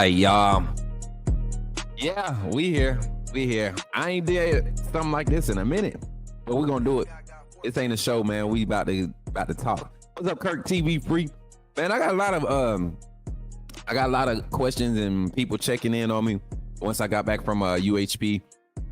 right, y'all. Yeah, we here. We here. I ain't did something like this in a minute, but we're gonna do it. This ain't a show, man. We about to talk. What's up, Kirk TV Free? Man, I got a lot of questions and people checking in on me once I got back from UHP.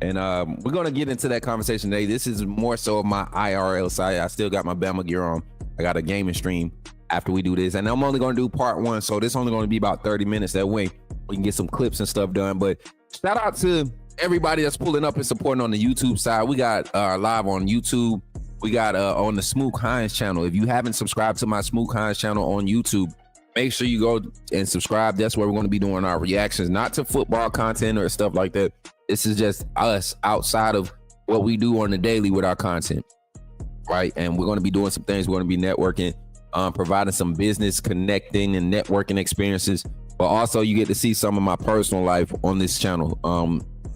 And we're gonna get into that conversation today. This is more so of my IRL side. I still got my Bama gear on. I got a gaming stream after we do this, and I'm only gonna do part one, so this only gonna be about 30 minutes. That way we can get some clips and stuff done. But shout out to everybody that's pulling up and supporting on the YouTube side. We got live on YouTube. We got on the Smook Hines channel. If you haven't subscribed to my Smook Hines channel on YouTube, make sure you go and subscribe. That's where we're going to be doing our reactions, not to football content or stuff like that. This is just us outside of what we do on the daily with our content, right? And we're going to be doing some things. We're going to be networking, providing some business connecting and networking experiences, but also you get to see some of my personal life on this channel.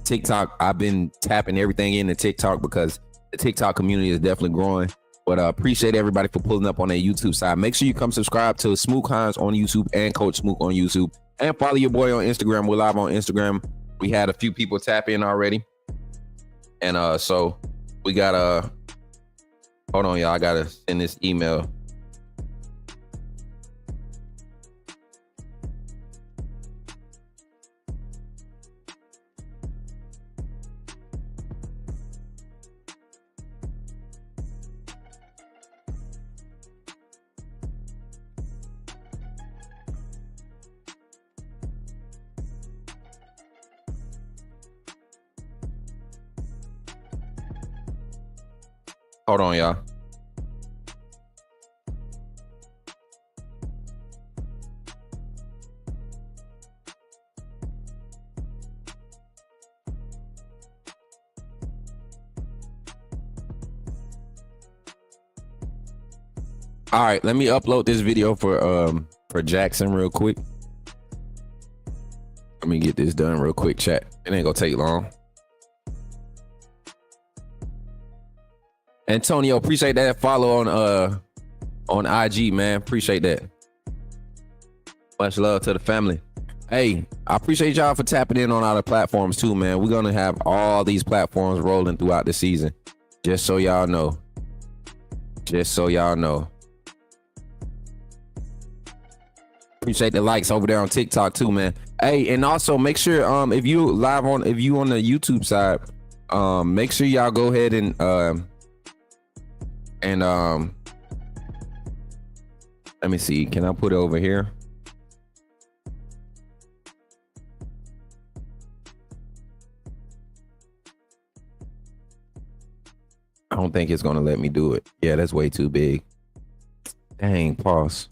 TikTok, I've been tapping everything into TikTok because the TikTok community is definitely growing. But appreciate everybody for pulling up on their YouTube side. Make sure you come subscribe to Smook Hines on YouTube and Coach Smook on YouTube. And follow your boy on Instagram. We're live on Instagram. We had a few people tap in already. And so we got hold on, y'all. I gotta send this email. Hold on, y'all. All right, let me upload this video for Jackson real quick. Let me get this done real quick, chat. It ain't gonna take long. Antonio, appreciate that follow on IG, man. Appreciate that. Much love to the family. Hey, I appreciate y'all for tapping in on other platforms too, man. We're gonna have all these platforms rolling throughout the season. Just so y'all know. Just so y'all know. Appreciate the likes over there on TikTok too, man. Hey, and also make sure if you on the YouTube side, make sure y'all go ahead and let me see, can I put it over here? I don't think it's gonna let me do it. Yeah, that's way too big. Dang, pause.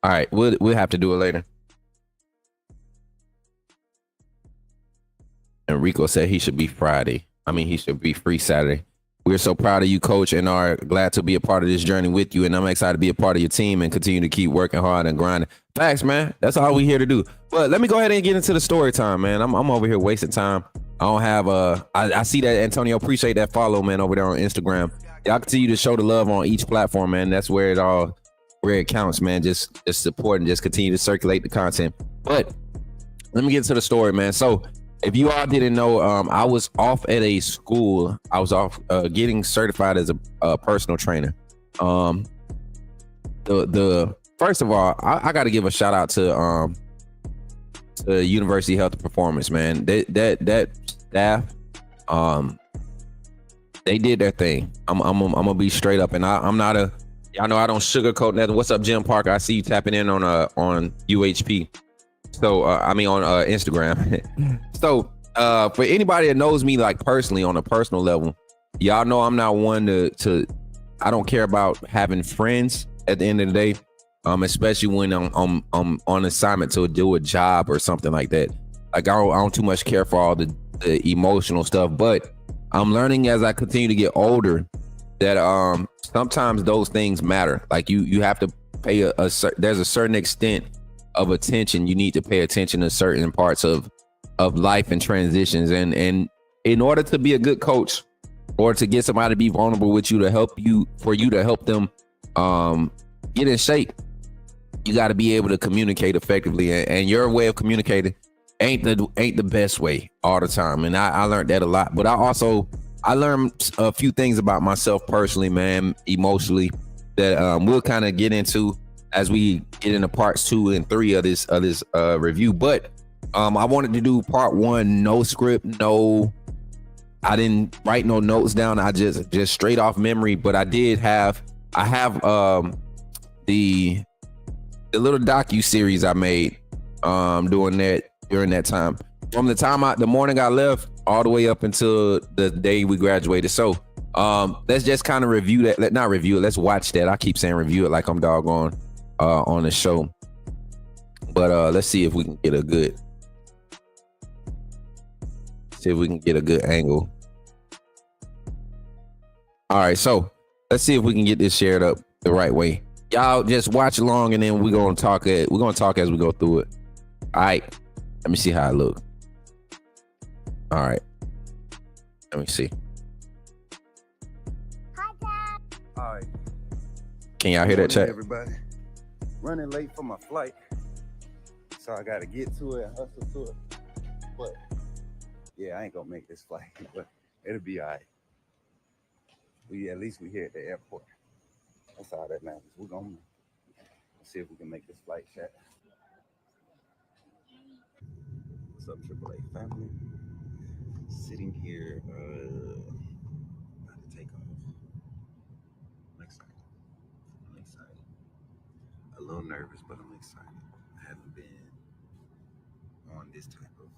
All right, we'll have to do it later. Enrico said he should be Friday. I mean, he should be free Saturday. We're so proud of you, Coach, and are glad to be a part of this journey with you. And I'm excited to be a part of your team and continue to keep working hard and grinding. Facts, man. That's all we here to do. But let me go ahead and get into the story time, man. I'm over here wasting time. I don't have I see that, Antonio. Appreciate that follow, man, over there on Instagram. Y'all continue to show the love on each platform, man. That's where it counts, man. Just support and just continue to circulate the content. But let me get into the story, man. So if you all didn't know, I was off at a school. I was off getting certified as a personal trainer. The first of all, I got to give a shout out to University Health and Performance, man. That staff, they did their thing. I'm gonna be straight up, and y'all know I don't sugarcoat nothing. What's up, Jim Parker? I see you tapping in on UHP. So I mean on Instagram. So for anybody that knows me like personally on a personal level, y'all know I'm not one to I don't care about having friends at the end of the day, especially when I'm on assignment to do a job or something like that. Like I don't too much care for all the emotional stuff, but I'm learning as I continue to get older that sometimes those things matter. Like you have to pay there's a certain extent of attention you need to pay attention to certain parts of life and transitions, and in order to be a good coach or to get somebody to be vulnerable with you to help them get in shape, you got to be able to communicate effectively, and your way of communicating ain't the best way all the time. And I learned that a lot. But I learned a few things about myself personally, man, emotionally, that we'll kind of get into as we get into parts 2 and 3 of this review. But I wanted to do part 1, no script, I didn't write no notes down. I just straight off memory. But I have the little docu-series I made during that time, from the morning I left all the way up until the day we graduated. So let's just kind of review that. Not review it, let's watch that. I keep saying review it like I'm doggone on the show. But let's see if we can get a good angle. All right, so let's see if we can get this shared up the right way. Y'all just watch along, and then we're gonna talk as we go through it. All right, let me see how it look. All right, let me see. Hi, Dad. All right. Can y'all hear that, chat? Everybody, running late for my flight, so I gotta get to it and hustle to it. But yeah, I ain't gonna make this flight, but it'll be all right. At least we here at the airport. That's all that matters. We're gonna see if we can make this flight, chat. What's up, AAA family? Sitting here, about to take off. I'm excited. A little nervous, but I'm excited. I haven't been on this type of,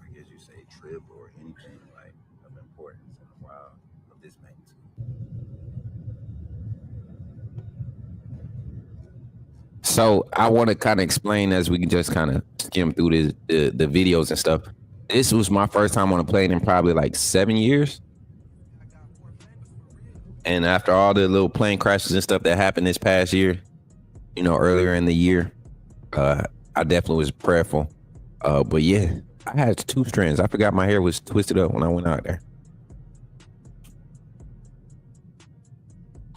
I guess you say, trip or anything like of importance in a while of this magnitude. So I want to kind of explain as we can just kind of skim through the videos and stuff. This was my first time on a plane in probably like 7 years. And after all the little plane crashes and stuff that happened this past year, earlier in the year, I definitely was prayerful. But yeah, I had 2 strands. I forgot my hair was twisted up when I went out there.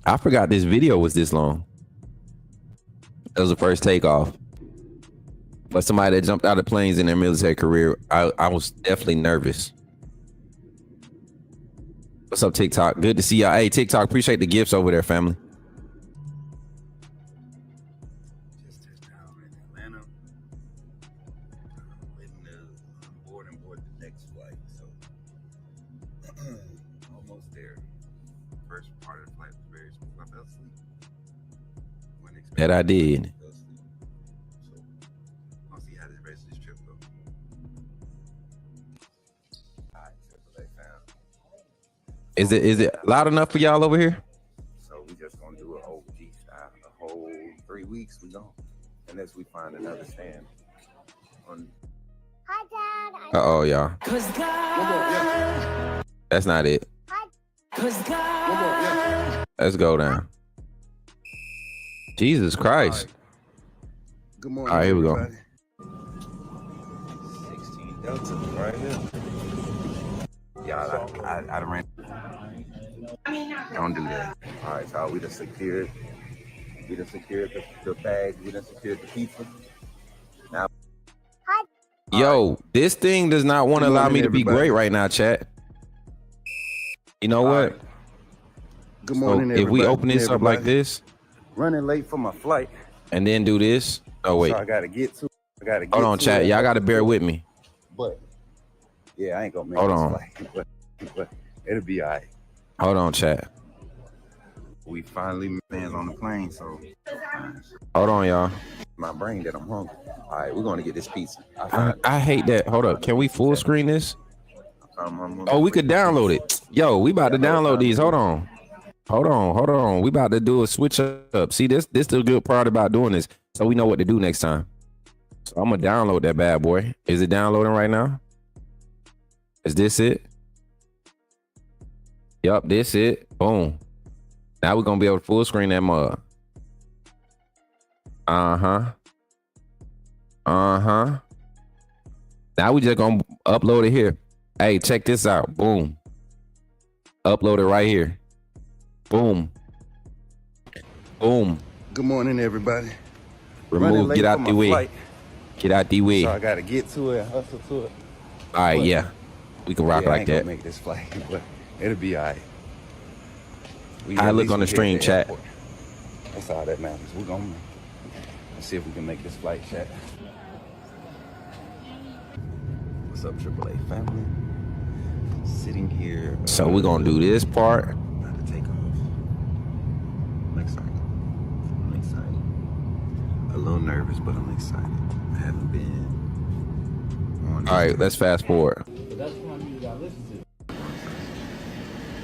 I forgot this video was this long. That was the first takeoff. But somebody that jumped out of planes in their military career, I was definitely nervous. What's up, TikTok? Good to see y'all. Hey, TikTok, appreciate the gifts over there, family. Just touched down in Atlanta. Waiting to board the next flight. So almost there. First part of the flight was very smooth. I fell asleep. That I did. So I'll see how the rest of this trip goes. All right, AAA fam. Is it loud enough for y'all over here? So we just gonna do an OG style. The whole 3 weeks we gone, unless we find another stand. Hi, Dad. Uh-oh, y'all. That's not it. Let's go down. Jesus Christ. Right. Good morning. All right, here we everybody. 16 Delta right here. Y'all, I done ran. Don't do that. All right, y'all, we done secured the bag. We done secured the pizza. Now. Yo, this thing does not want to allow me to be great right now, chat. You know what? Right. Good morning, so if we open this up like this. Running late for my flight. And then do this. Oh, wait. So I gotta get to. Hold on, chat. Y'all gotta bear with me. But yeah, I ain't gonna make Hold this on. flight. But it'll be all right. Hold on, chat. We finally lands on the plane, so Hold on, y'all. my brain that I'm hungry. All right, we're gonna get this pizza. I hate that. Hold up. Can we full screen this? Oh, we could download it. Yo, we about to download these. Hold on. We about to do a switch up. See, this the good part about doing this, so we know what to do next time. So I'm gonna download that bad boy. Is it downloading right now? Is this it? Yup, this it. Boom. Now we're gonna be able to full screen that mug. Now we just gonna upload it here. Hey, check this out. Boom. Upload it right here. Boom. Good morning, everybody. Running Remove, late get for out my the way. flight, Get out the way. so I All gotta get to it, hustle to it. right, But, yeah. We can rock yeah, I like ain't gonna that. make this flight, but it'll be all right. I At look least on the we hit stream chat. airport. That's all that matters. We're gonna see if we can make this flight, chat. What's up, AAA family? Sitting here. So we're gonna do this part. About to take off. I'm excited. A little nervous, but I'm excited. I haven't been on. All right, let's fast forward.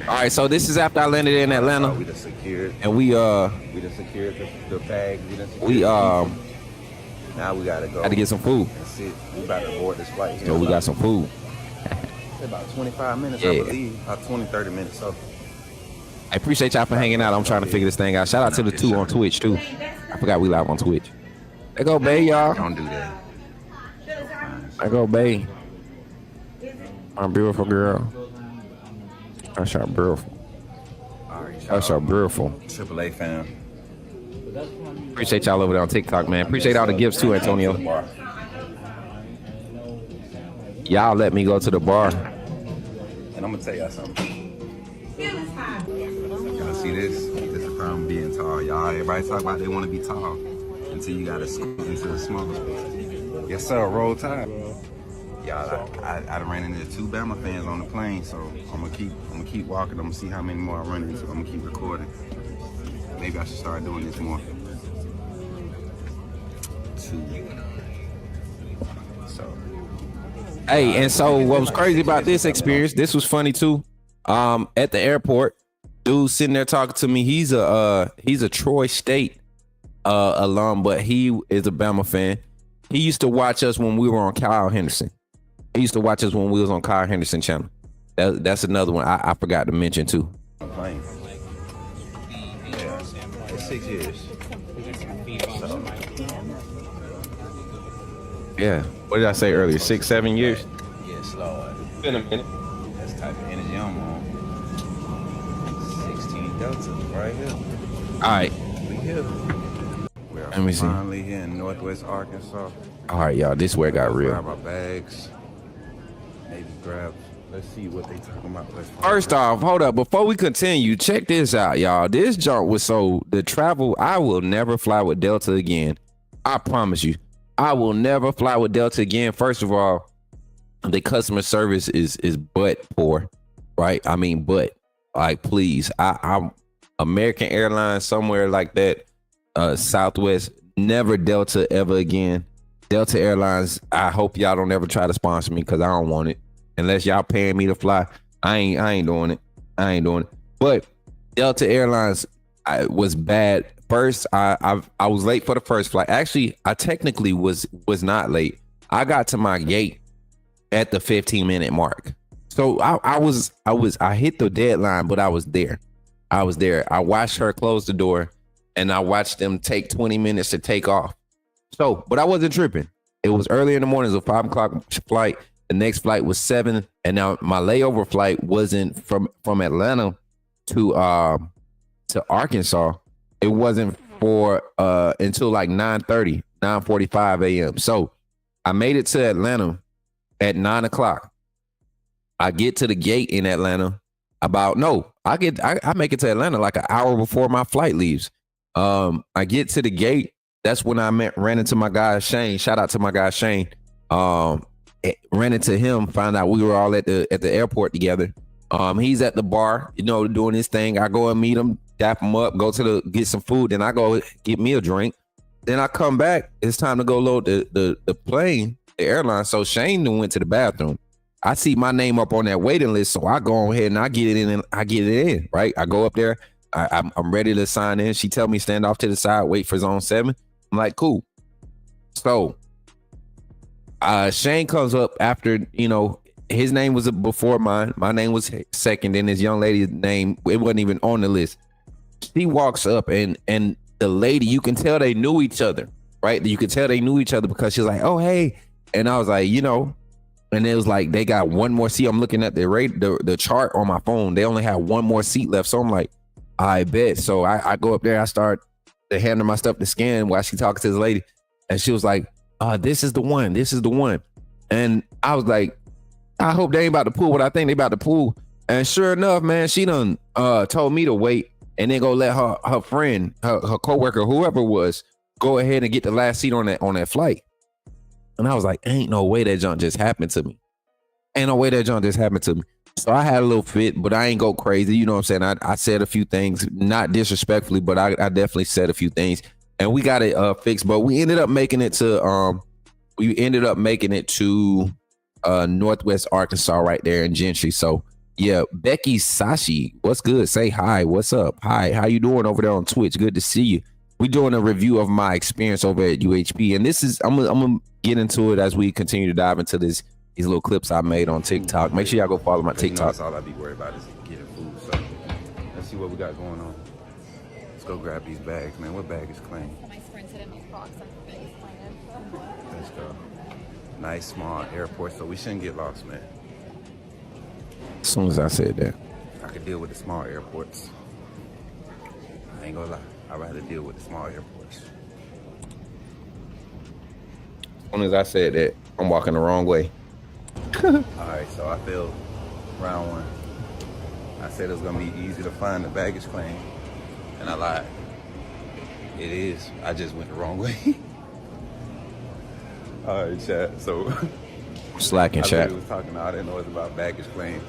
All right, so this is after I landed in Atlanta, We done secured. and We done secured the bag. we now we gotta go. had to get some food. and sit. We about to board this flight here. So we got some food. About 25 minutes, Yeah. I believe. About 20, 30 minutes. So I appreciate y'all for hanging out. I'm trying to figure this thing out. Shout out to the two on Twitch too. I forgot we live on Twitch. There go Bay, y'all. don't do that. There go Bay. My beautiful girl. That's our beautiful. All right, That's our beautiful. AAA fam. Appreciate y'all over there on TikTok, man. Appreciate all the gifts too, Antonio. Y'all let me go to the bar. And I'm gonna tell y'all something. Y'all see this? This is from being tall, y'all. Everybody talk about they want to be tall until you gotta scoot into the smaller spaces. Yes, sir. Roll Tide. Y'all, I done ran into 2 Bama fans on the plane, so I'm gonna keep walking. I'm gonna see how many more I run into. I'm gonna keep recording. Maybe I should start doing this more. 2. So. Hey, and so what was crazy about this experience? This was funny too. At the airport, dude sitting there talking to me. He's a Troy State alum, but he is a Bama fan. He used to watch us when we were on Kyle Henderson. He used to watch us when we was on Kyle Henderson channel. That's another one I forgot to mention too. Playing. Yeah, it's 6 years. So, Yeah. What did I say earlier? 6, 7 years? yes, Lord. Been a minute. That's the type of energy I'm on. 16 Delta, right here. All right. We here. We're Let me see. finally here in Northwest Arkansas. All right, y'all. This where it got real. Grab our bags. Maybe grab. Let's see what they talking about. First off, hold up. Before we continue, check this out, y'all. This junk was the travel. I will never fly with Delta again. I promise you. I will never fly with Delta again. First of all, the customer service is butt poor, right? I mean, but like, please, I'm American Airlines, somewhere like that, Southwest, never Delta ever again. Delta Airlines, I hope y'all don't ever try to sponsor me because I don't want it. Unless y'all paying me to fly, I ain't doing it. I ain't doing it. But Delta Airlines was bad. First, I was late for the first flight. Actually, I technically was not late. I got to my gate at the 15-minute mark. So I hit the deadline, but I was there. I watched her close the door, and I watched them take 20 minutes to take off. So, but I wasn't tripping. It was early in the morning. It was a 5 o'clock flight. The next flight was 7, and now my layover flight wasn't from Atlanta to Arkansas. It wasn't for until like 9:30, 9:45 a.m. So I made it to Atlanta at 9 o'clock. I get to the gate in Atlanta I make it to Atlanta like an hour before my flight leaves. I get to the gate. That's when ran into my guy Shane. Shout out to my guy Shane. Ran into him, found out we were all at the airport together. He's at the bar, doing his thing. I go and meet him, dap him up, get some food. Then I go get me a drink. Then I come back. It's time to go load the plane, the airline. So Shane went to the bathroom. I see my name up on that waiting list, so I go ahead and I get it in. And I get it in. Right, I go up there. I'm ready to sign in. She tell me stand off to the side, wait for zone 7. I'm like, cool. So Shane comes up after, his name was before mine. My name was second. And this young lady's name, it wasn't even on the list. She walks up and the lady, you can tell they knew each other, right? You could tell they knew each other because she's like, oh, hey. And I was like, and it was like, they got one more seat. I'm looking at the chart on my phone. They only had one more seat left. So I'm like, I bet. So I go up there. to hand her my stuff to scan while she talking to this lady. And she was like, this is the one. This is the one. And I was like, I hope they ain't about to pull what I think they about to pull. And sure enough, man, she done told me to wait and then go let her friend, her coworker, whoever it was, go ahead and get the last seat on that flight. And I was like, ain't no way that junk just happened to me. Ain't no way that junk just happened to me. So I had a little fit, but I ain't go crazy. You know what I'm saying? I said a few things, not disrespectfully, but I definitely said a few things. And we got it fixed, but we ended up making it to Northwest Arkansas right there in Gentry. So yeah, Becky Sashi, what's good? Say hi. What's up? Hi, how you doing over there on Twitch? Good to see you. We're doing a review of my experience over at UHP, and this is I'm gonna get into it as we continue to dive into these little clips I made on TikTok. Make sure y'all go follow my TikTok. You know, that's all I be worried about is getting food. So let's see what we got going on. Let's go grab these bags, man. What bag is clean? My friend said in these boxes, I think it's clean. Let's go. Nice small airport, so we shouldn't get lost, man. As soon as I said that, I could deal with the small airports. I ain't gonna lie. I'd rather deal with the small airports. as soon as I said that, I'm walking the wrong way. All right, so I failed round one. I said it was gonna be easy to find the baggage claim, and I lied. It is. I just went the wrong way. All right, chat. So Slacking, chat. I was talking. I didn't know it was about baggage claim.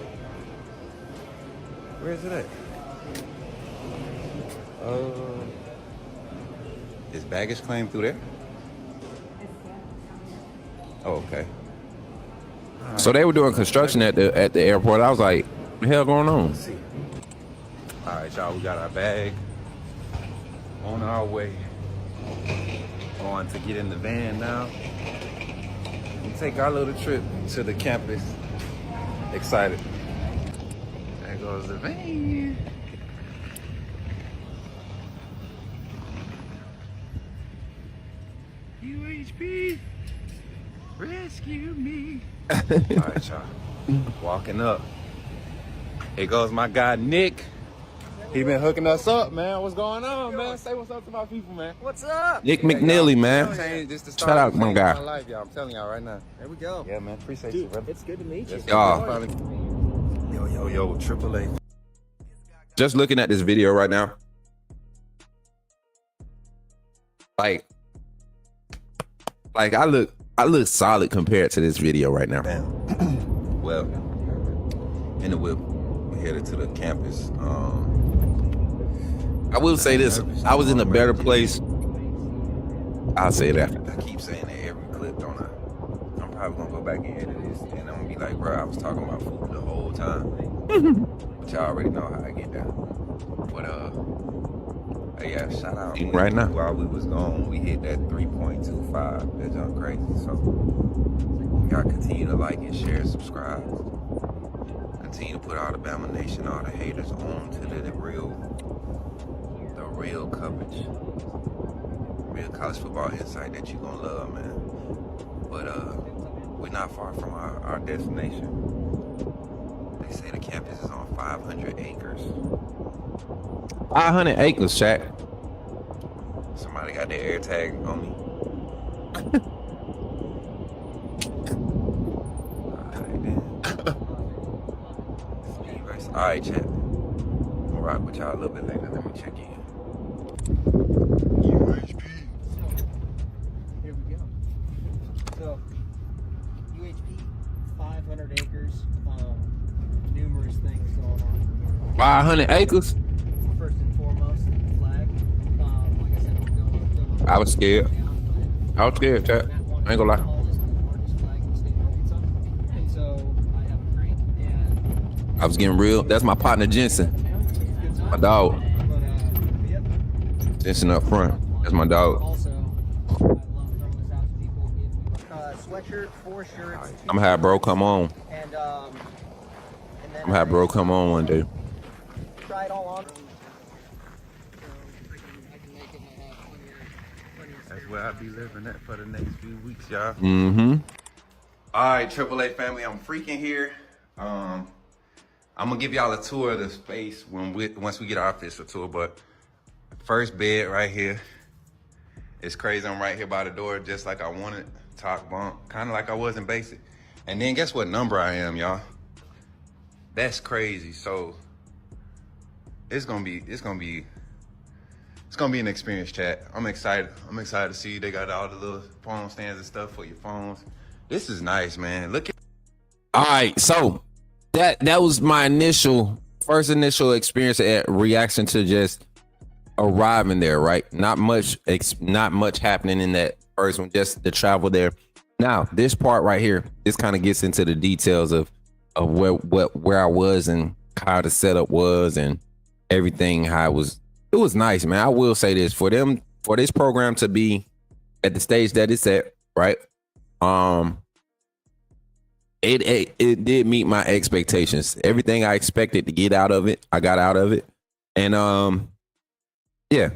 Where is it at? Is baggage claim through there? Oh, okay. So they were doing construction at the airport. I was like, what the hell going on? Let's see. All right, y'all. We got our bag on our way. Going to get in the van now and take our little trip to the campus. Excited. There goes the van. UHP, rescue me. All right, y'all. Walking up. Here goes my guy, Nick. He been hooking us up, man. What's going on, man? Say what's up to my people, man. What's up? Nick McNeely, man. Shout out, my guy. My life, y'all. I'm telling y'all right now. There we go. Yeah, man. Appreciate Dude, you, brother. it's good to meet you. Y'all. Yo, Triple A. Just looking at this video right now, like I look solid compared to this video right now. Damn. Well, in the whip, we headed to the campus. I will say this: I was in a better place. I'll say that. I keep saying that every clip, don't I? I'm probably gonna go back and edit this, and I'm gonna be like, bro, I was talking about food the whole time. But y'all already know how I get down. But yeah, shout out. Right now, while we was gone, we hit that 3.25. That's junk crazy. So y'all continue to like and share, subscribe. Continue to put all the Bama Nation, all the haters on to the real coverage, real college football insight that you gonna love, man. But we're not far from our destination. They say the campus is on 500 acres. 500 acres, chat. Somebody got their air tag on me. All right, chat. I'm gonna rock with y'all a little bit later. Let me check in. UHP. Here we go. So, UHP, 500 acres, numerous things going on. 500 acres. First and foremost, the flag. Like I said, we're going I was scared. I was scared, chat. I ain't gonna lie. And so, I have a drink and I was getting real. That's my partner, Jensen. My dog. Jensen up front. That's my dog. Also, I love throwing this out to people. Sweatshirt, 4 shirts. I'm gonna have bro come on. And then I'm gonna have bro come on one day. try it all on. That's where I'll be living at for the next few weeks, y'all. Mm-hmm. All right, AAA family, I'm freaking here. I'm gonna give y'all a tour of the space once we get our official tour, but First bed right here. It's crazy. I'm right here by the door, just like I wanted. Top bunk, kind of like I was in basic. And then guess what number I am, y'all? That's crazy. So it's gonna be an experience, chat. I'm excited. I'm excited to see they got all the little phone stands and stuff for your phones. This is nice, man. Look at. All right, so that was my first initial experience at reaction to just arriving there, right? Not much happening in that first one, just the travel there. Now, this part right here, this kind of gets into the details of where I was and how the setup was and everything, how it was. It was nice, man. I will say this, for this program to be at the stage that it's at, right? It did meet my expectations. Everything I expected to get out of it, I got out of it. And yeah,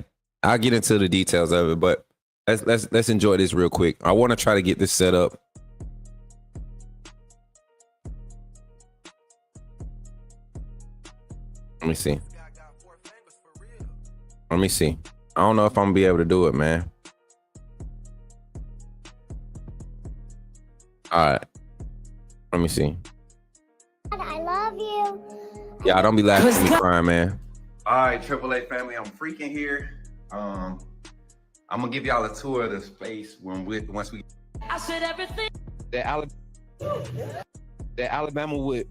I'll get into the details of it, but let's enjoy this real quick. I want to try to get this set up. Let me see. Let me see. I don't know if I'm gonna be able to do it, man. All right. Let me see. I love you. Yeah, don't be laughing at me crying, man. All right, AAA family, I'm freaking here. I'm gonna give y'all a tour of the space once we. I said everything. That Alabama would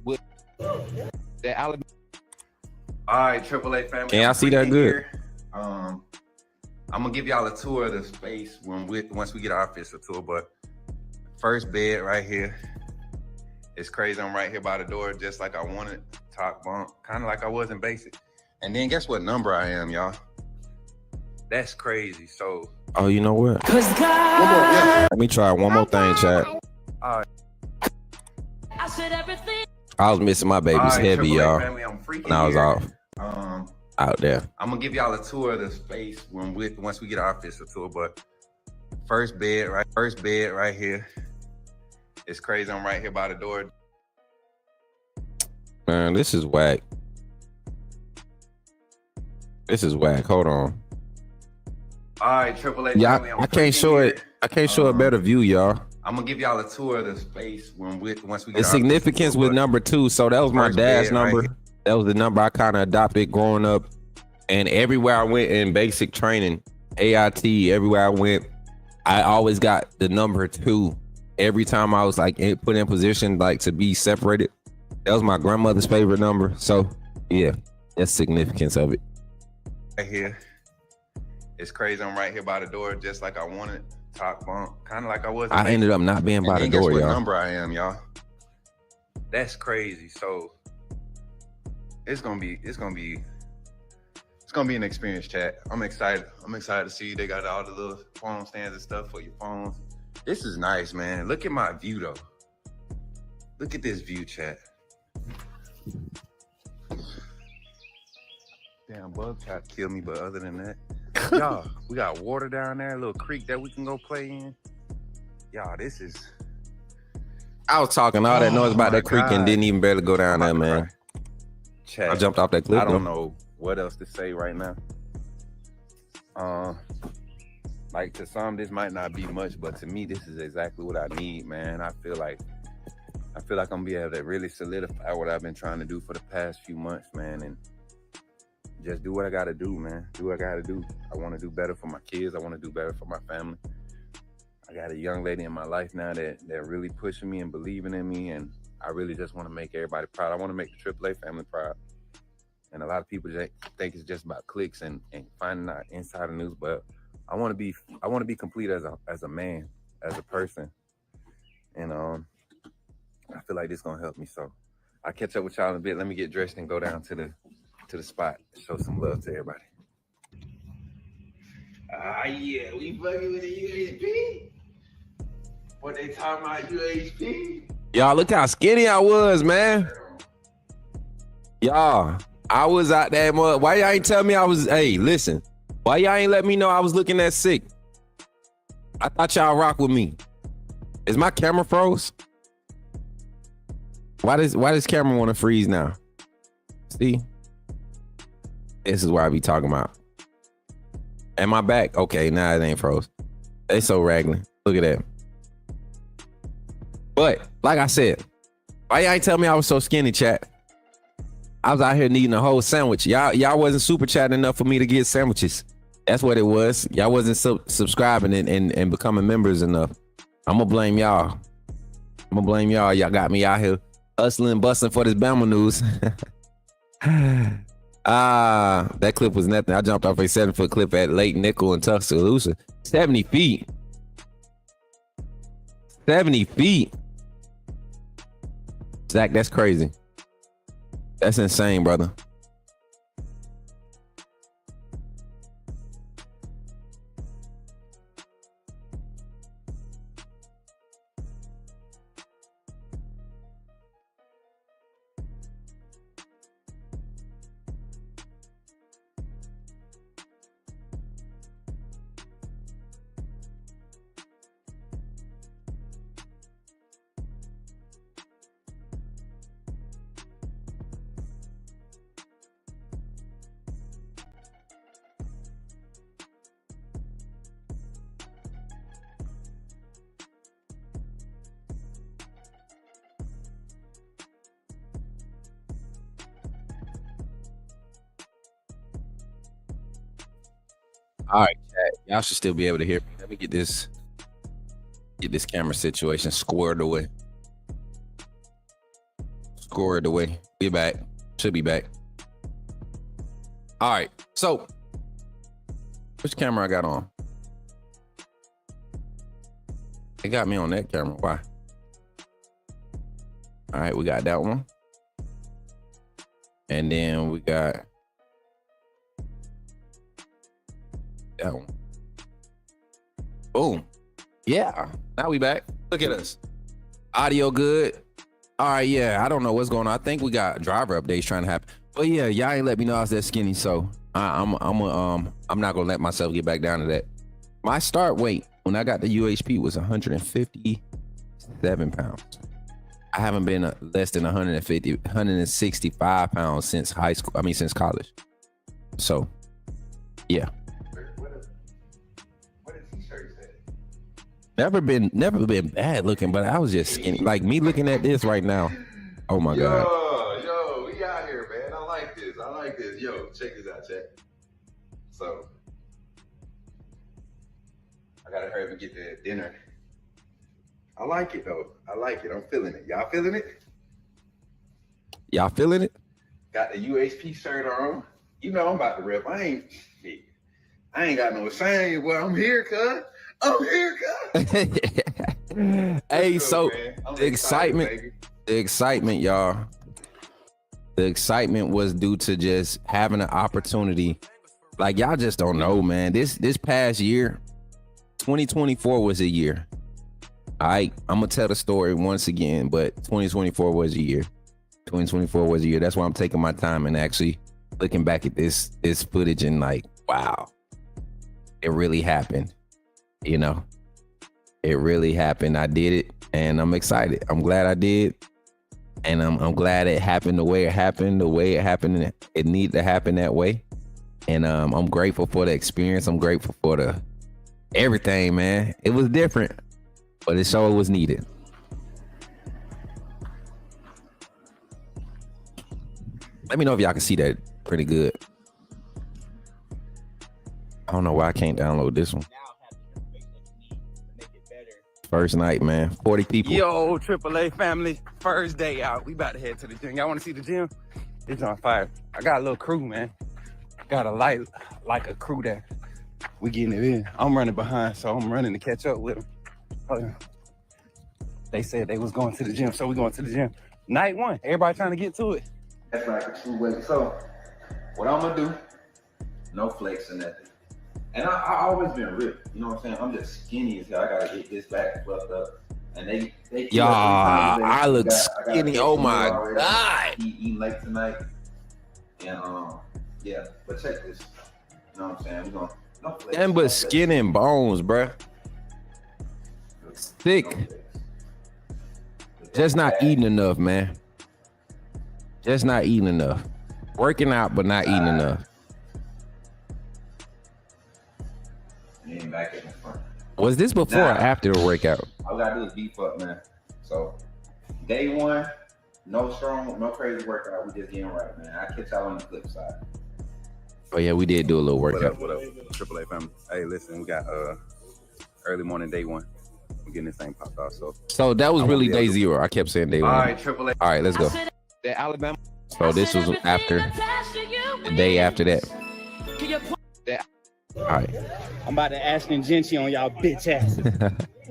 that Alabama. All right, AAA family. Can y'all see that good? Here. I'm gonna give y'all a tour of the space once we get our official tour. But first bed right here. It's crazy. I'm right here by the door, just like I wanted. Top bunk, kind of like I was in basic. And then guess what number I am, y'all? That's crazy. So. Oh, you know what? Let me try one more thing, chat. All right. I said everything. I was missing my baby's All right, heavy, AAA y'all. family, I'm freaking When I was here. off out there. I'm gonna give y'all a tour of the space once we get our official tour. But first bed right here. It's crazy. I'm right here by the door. Man, this is whack. This is whack. Hold on. All right, AAA Yeah, family, I'm I can't freaking show here. it. I can't show a better view, y'all. I'm gonna give y'all a tour of the space once we get The our official significance tour, with but number 2. So that was my first dad's bed right number. here. That was the number I kind of adopted growing up. And everywhere I went in basic training, AIT, everywhere I went, I always got the number 2. Every time I was like put in position like to be separated. That was my grandmother's favorite number. So yeah, that's significance of it. Right here. It's crazy. I'm right here by the door, just like I wanted. Top bunk, kind of like I was. I ended up not being by the door, guess what y'all. number I am, y'all? That's crazy. So it's gonna be an experience, chat. I'm excited. I'm excited to see they got all the little phone stands and stuff for your phones. This is nice, man. Look at my view though. Look at this view, chat. Damn, bug tried to kill me, but other than that, y'all, we got water down there, a little creek that we can go play in. Y'all, this is. I was talking all that noise about my that creek and God. didn't even barely go down there, I'm about to man. cry. Chat. I jumped off that cliff. I don't though. know what else to say right now. Like to some, this might not be much, but to me, this is exactly what I need, man. I feel like I'm gonna be able to really solidify what I've been trying to do for the past few months, man, and just do what I gotta do, man. Do what I gotta do. I want to do better for my kids. I want to do better for my family. I got a young lady in my life now that really pushing me and believing in me, and I really just want to make everybody proud. I want to make the AAA family proud. And a lot of people just think it's just about clicks and finding out insider news, but I want to be complete as a man, as a person, and I feel like this gonna help me. So I'll catch up with y'all in a bit. Let me get dressed and go down to the spot, show some love to everybody. Yeah, we fucking with the UHP. What they talking about UHP? Y'all, look how skinny I was, man. Y'all, I was out there. Why y'all ain't tell me I was? Hey, listen. Why y'all ain't let me know I was looking that sick? I thought y'all rock with me. Is my camera froze? Why does camera want to freeze now? See, this is what I be talking about. Am I back? Okay, nah, it ain't froze. They so raggedy. Look at that. But like I said, why y'all ain't tell me I was so skinny, chat? I was out here needing a whole sandwich. Y'all wasn't super chatting enough for me to get sandwiches. That's what it was. Y'all wasn't subscribing and becoming members enough. I'm gonna blame y'all. Y'all got me out here hustling, busting for this Bama news. That clip was nothing. I jumped off a 7-foot clip at Lake Nickel in Tuscaloosa. 70 feet. 70 feet. Zach, that's crazy. That's insane, brother. All right, chat. Y'all should still be able to hear me. Let me get this camera situation squared away. Squared away. Be back. Should be back. All right. So, which camera I got on? It got me on that camera. Why? All right, we got that one. And then we got that one. Boom. Yeah. Now we back. Look at us. Audio good. All right. Yeah. I don't know what's going on. I think we got driver updates trying to happen. But yeah, y'all ain't let me know I was that skinny. So I'm not gonna let myself get back down to that. My start weight when I got the UHP was 157 pounds. I haven't been less than 165 pounds since high school. I mean, since college. So yeah. Never been bad looking, but I was just skinny. Like me looking at this right now. Oh my God. Yo, we out here, man. I like this. Yo, check this out, check. So, I gotta hurry up and get to dinner. I like it though. I'm feeling it. Y'all feeling it? Y'all feeling it? Got the UHP shirt on. You know I'm about to rip. I ain't got no shame, boy. I'm here, cuz. Hey, so the excitement, y'all. The excitement was due to just having an opportunity. Like y'all just don't know, man. This past year, 2024 was a year. All right, I'm gonna tell the story once again, but 2024 was a year. 2024 was a year. That's why I'm taking my time and actually looking back at this footage and like, wow, it really happened. You know, it really happened. I did it, and I'm excited. I'm glad I did, and I'm glad it happened the way it happened. It needed to happen that way, and I'm grateful for the experience. I'm grateful for the everything, man. It was different, but it sure was needed. Let me know if y'all can see that pretty good. I don't know why I can't download this one. First night, man. 40 people. Yo, AAA family. First day out. We about to head to the gym. Y'all want to see the gym? It's on fire. I got a little crew, man. Got a light, like a crew that we getting it in. I'm running behind, so I'm running to catch up with them. Oh, yeah. They said they was going to the gym, so we going to the gym. Night one. Everybody trying to get to it. That's like a true way. So, what I'm gonna do? No flex or nothing. And I always been ripped, you know what I'm saying? I'm just skinny as hell. I gotta get this back fluffed up. And they y'all, I look skinny. Oh my God. Eating late tonight. And yeah, but check this. You know what I'm saying? We're gonna no flex. Nothing but skin and bones, bruh. Thick. Just not eating enough, man. Just not eating enough. Working out, but not eating enough. back in the front. Was this before or after the workout? All we gotta do is beef up, man. So day one, no crazy workout. We just getting right, man. I catch y'all on the flip side. Oh yeah, we did do a little workout. What up? Triple A family. Hey, listen, we got early morning day one. We're getting this thing popped off. So that was really day zero. I kept saying day one. All right, Triple A. All right, let's go. The Alabama. So this was after the day after that. All right. I'm about to Ashton Gentry on y'all bitch asses.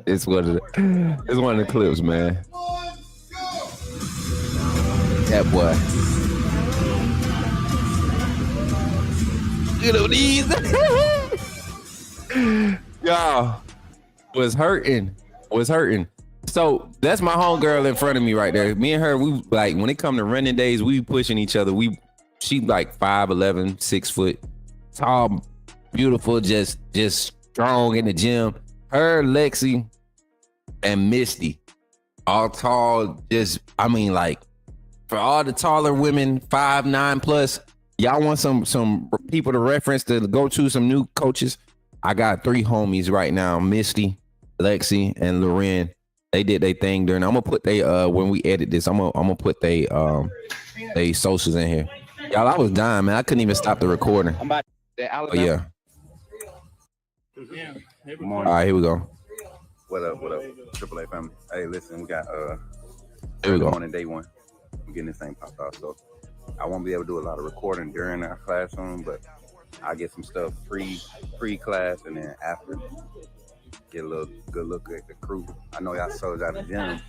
It's one of the clips, man. That boy. Look at these. Y'all was hurting. So that's my homegirl in front of me right there. Me and her, we like when it come to running days, we pushing each other. She like 5'11", 6 foot, tall, beautiful, just strong in the gym. Her, Lexi, and Misty, all tall. Like for all the taller women, 5'9" plus. Y'all want some people to reference to go to, some new coaches? I got 3 homies right now: Misty, Lexi, and Loren. They did their thing during. I'm gonna put when we edit this, I'm gonna put they socials in here. Y'all, I was dying, man. I couldn't even stop the recording. I'm about the Alabama. Yeah. Good morning. All right, here we go. What up? Triple A family. Hey, listen, we got Here we go. morning day one. We're getting this thing popped off. So I won't be able to do a lot of recording during our classroom, but I'll get some stuff pre-class, and then after, get a little good look at the crew. I know y'all showed y'all the gym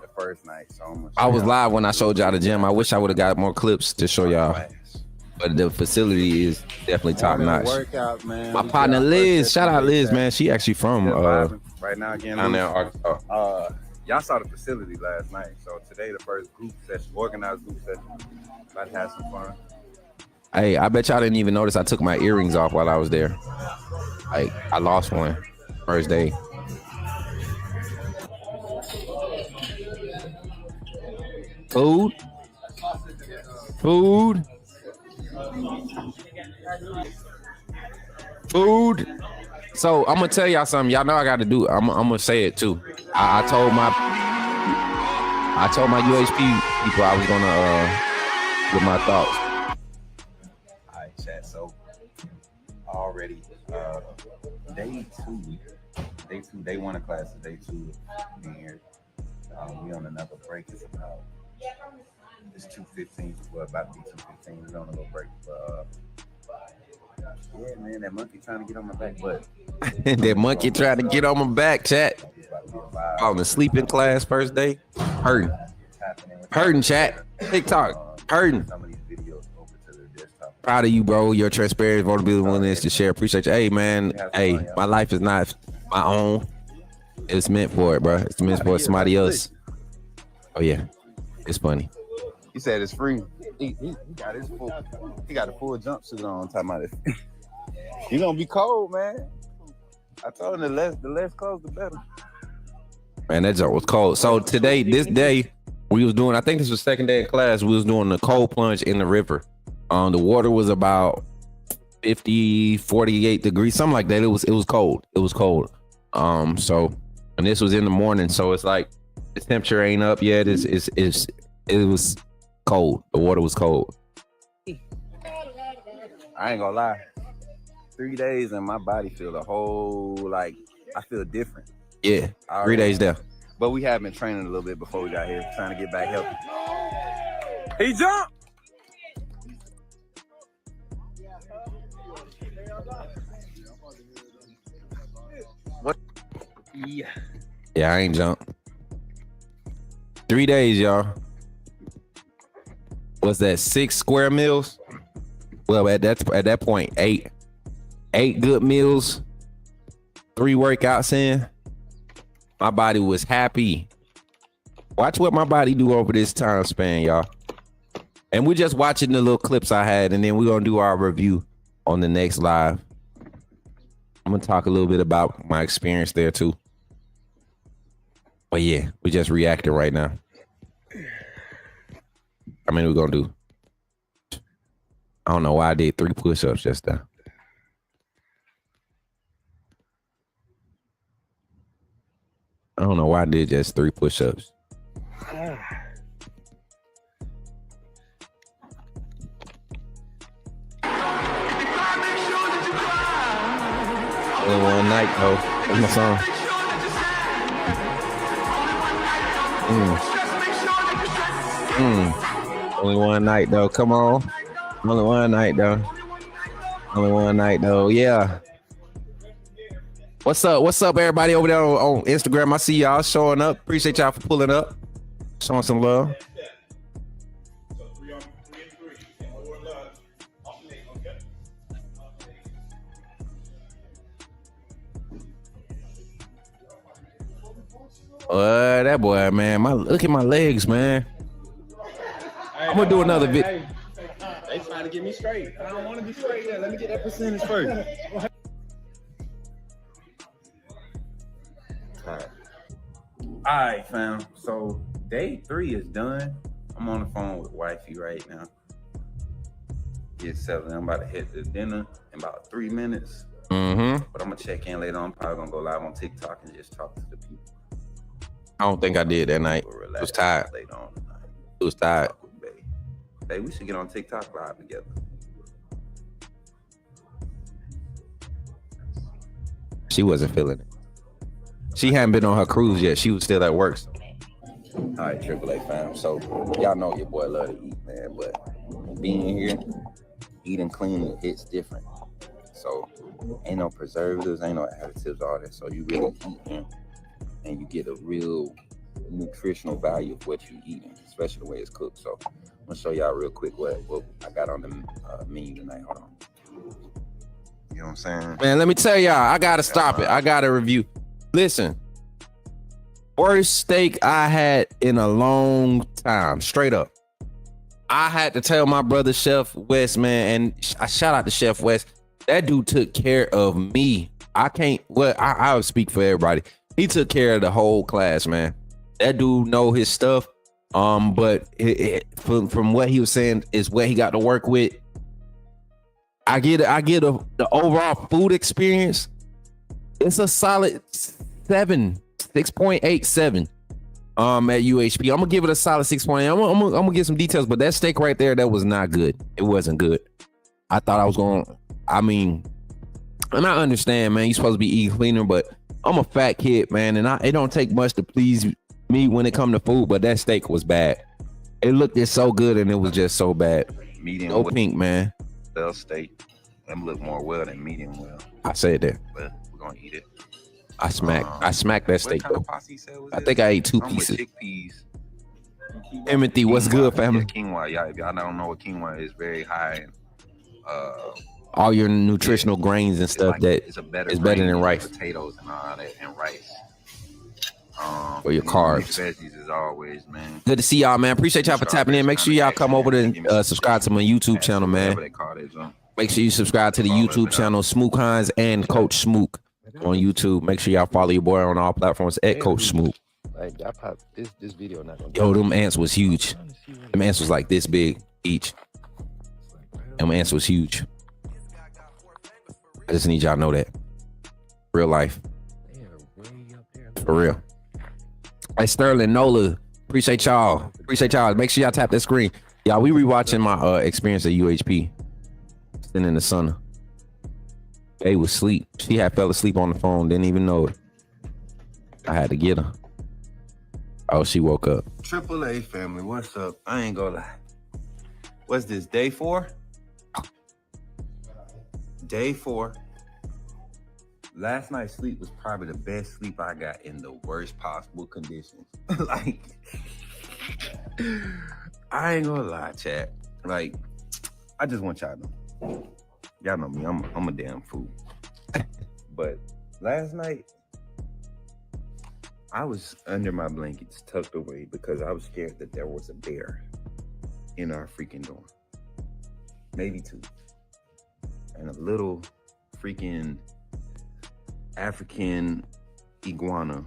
the first night, so I was live when I showed y'all the gym. I wish I would have got more clips to show y'all, but the facility is definitely top notch. Workout, man. My partner Liz, shout out Liz, man. She actually from right now again down there in Arkansas. Y'all saw the facility last night, so today the first organized group session. About to have some fun. Hey, I bet y'all didn't even notice I took my earrings off while I was there. Like, I lost one first day. Food. So I'm gonna tell y'all something. Y'all know I got to do. I'm gonna say it too. I told my UHP people I was gonna give my thoughts. All right, chat. So already day one of class is day 2 being here. We on another break. It's 2:15. Well, about to be 2:15. We're on a little break, but yeah, man, that monkey trying to get on my back, but That monkey trying to get on my back, chat. Falling asleep in class first day. Hurting, chat. TikTok. Hurting. some of these videos over to their desktop. Proud of you, bro. Your transparency, vulnerability, willingness to share. Appreciate you. Hey, man. Hey, my life is not my own. It's meant for it, bro. It's meant for somebody else. Oh yeah, it's funny. He said it's free. He got his full. He got a full jumpsuit on. Talking about it. He gonna be cold, man. I told him the less clothes, the better. Man, that joke was cold. So today, this day, we was doing. I think this was second day of class. We was doing the cold plunge in the river. The water was about 50, 48 degrees, something like that. It was cold. It was cold. So, and this was in the morning. So it's like the temperature ain't up yet. It was cold. The water was cold. I ain't gonna lie. 3 days and my body feel a whole like I feel different. Yeah, 3 days there. But we have been training a little bit before we got here, trying to get back healthy. He jumped. What? Yeah, I ain't jumped. 3 days, y'all. Was that 6 square meals? Well, at that point, eight good meals, 3 workouts in. My body was happy. Watch what my body do over this time span, y'all. And we're just watching the little clips I had, and then we're gonna do our review on the next live. I'm gonna talk a little bit about my experience there too. But yeah, we're just reacting right now. How many we gonna do? I don't know why I did 3 push-ups just now. I don't know why I did just 3 push-ups. Only one night though. That's my song. Only one night though. Come on. Only one night though. Only one night though. Yeah. What's up? What's up, everybody over there on Instagram? I see y'all showing up. Appreciate y'all for pulling up, showing some love. That boy, man. Look at my legs, man. I'm gonna do another video. They trying to get me straight. I don't want to be straight yet. Let me get that percentage first. All right, fam. So day 3 is done. I'm on the phone with wifey right now. Get settled. I'm about to head to dinner in about 3 minutes. Mm-hmm. But I'm gonna check in later on. Probably gonna go live on TikTok and just talk to the people. I don't think I did that night. I was tired. Later on tonight. I was tired. Hey, we should get on TikTok live together. She wasn't feeling it. She hadn't been on her cruise yet. She was still at work. All right, AAA fam. So y'all know your boy love to eat, man. But being here, eating clean, it hits different. So ain't no preservatives, ain't no additives, all that. So you really eat and you get a real nutritional value of what you eating, especially the way it's cooked. So I'm gonna show y'all real quick what I got on the menu tonight. Hold on. You know what I'm saying? Man, let me tell y'all, I gotta stop it. I gotta review. Listen, worst steak I had in a long time, straight up. I had to tell my brother Chef West, man, and I shout out to Chef West. That dude took care of me. I'll speak for everybody. He took care of the whole class, man. That dude know his stuff. But from what he was saying is what he got to work with. I get the overall food experience. It's a solid 6.87. At UHP. I'm gonna give it a solid 6.8. I'm gonna get some details, but that steak right there, that was not good. It wasn't good. I thought I was going. And I understand, man. You're supposed to be eating cleaner, but I'm a fat kid, man, and it don't take much to please me when it comes to food. But that steak was bad. It looked so good, and it was just so bad. Medium no pink, man. Well steak. Them look more well than medium well. I said that. But we're gonna eat it. I smacked that steak though. I think I ate 2 pieces. Chickpeas. Timothy, what's good, family? Yeah, quinoa, y'all. If y'all don't know what quinoa is, very high in all your nutritional grains and stuff it's better than rice. Potatoes and all that, and rice. For your carbs. Veggies as always, man. Good to see y'all, man. Appreciate y'all for tapping in. Make sure y'all come over to subscribe to my YouTube channel, man. Make sure you subscribe to the YouTube channel, Smook Hines and Coach Smook on YouTube. Make sure y'all follow your boy on all platforms at Coach Smook. Like this video not gonna. Yo, them ants was huge. Them ants was like this big each. Them ants was huge. I just need y'all to know that. Real life. For real. Hey, Sterling, Nola, appreciate y'all. Make sure y'all tap that screen. Y'all, we rewatching my experience at UHP. Sitting in the sun. They was asleep. She had fell asleep on the phone. Didn't even know it. I had to get her. Oh, she woke up. AAA family, what's up? I ain't gonna lie. What's this, day 4? Day 4. Last night's sleep was probably the best sleep I got in the worst possible conditions. Like, I ain't gonna lie, chat. Like, I just want y'all to know. Y'all know me, I'm a damn fool. But last night, I was under my blankets, tucked away, because I was scared that there was a bear in our freaking dorm. Maybe 2. And a little freaking African iguana.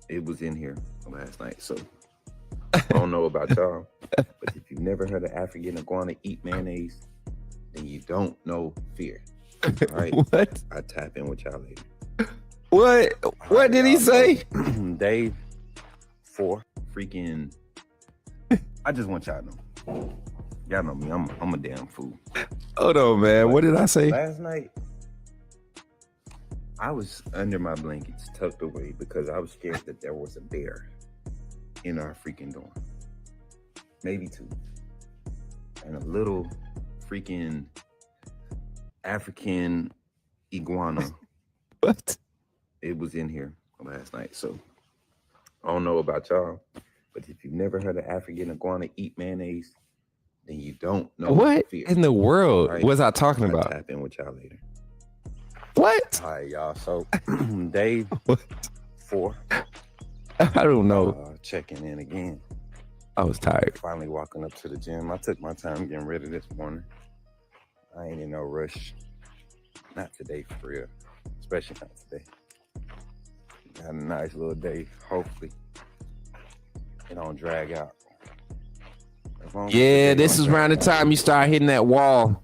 It was in here last night. So I don't know about y'all, but if you've never heard of African iguana eat mayonnaise, then you don't know fear. All right. What? I tap in with y'all later. What? What did he say? Day 4. Freaking. I just want y'all to know. Y'all know me. I'm a damn fool. Hold on, man. What did I say? Last night, I was under my blankets, tucked away, because I was scared that there was a bear in our freaking dorm. Maybe 2. And a little freaking African iguana. What? It was in here last night. So I don't know about y'all, but if you've never heard of African iguana eat mayonnaise, then you don't know What fear. in the world Right? was I talking I'll about? tap in with y'all later. What? All right, y'all. So day What? 4. I don't know. Checking in again. I was tired. Finally walking up to the gym. I took my time getting ready this morning. I ain't in no rush. Not today, for real. Especially not today. Got a nice little day. Hopefully, it don't drag out. As long as the Yeah, day this don't is around the drag out. time you start hitting that wall.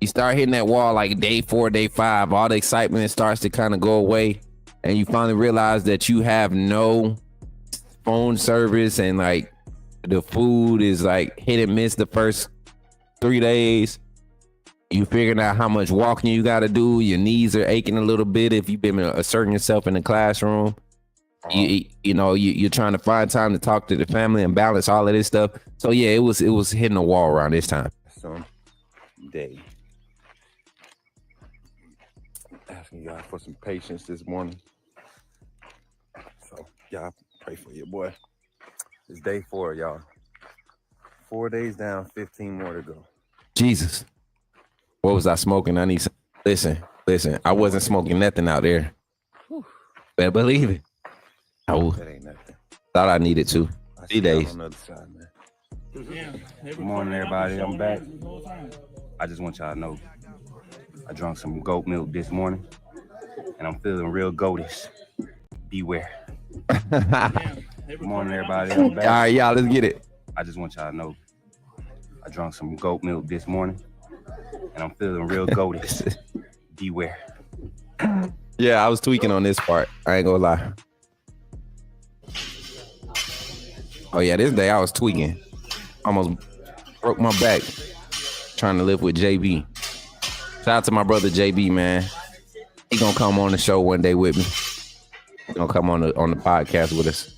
You start hitting that wall like day 4, day 5. All the excitement starts to kind of go away, and you finally realize that you have no phone service, and like the food is like hit and miss the first 3 days. You figuring out how much walking you got to do. Your knees are aching a little bit if you've been asserting yourself in the classroom. You're trying to find time to talk to the family and balance all of this stuff. So yeah, it was hitting a wall around this time. Some day. Asking y'all for some patience this morning. So y'all pray for your boy. It's day 4, y'all. 4 days down, 15 more to go. Jesus. What was I smoking? Listen. I wasn't smoking nothing out there. Better believe it. I That ain't nothing. thought I needed to. I 3 see y'all days. on the other side, man. Good morning, everybody. I'm back. I just want y'all to know I drank some goat milk this morning, and I'm feeling real goatish. Beware. Good morning, everybody. I'm All back. right, y'all, let's get it. I just want y'all to know I drank some goat milk this morning, and I'm feeling real goatish. Beware. Yeah, I was tweaking on this part. I ain't gonna lie. Oh yeah, this day I was tweaking. Almost broke my back trying to live with JB. Shout out to my brother JB, man. He gonna come on the show one day with me. He gonna come on the podcast with us.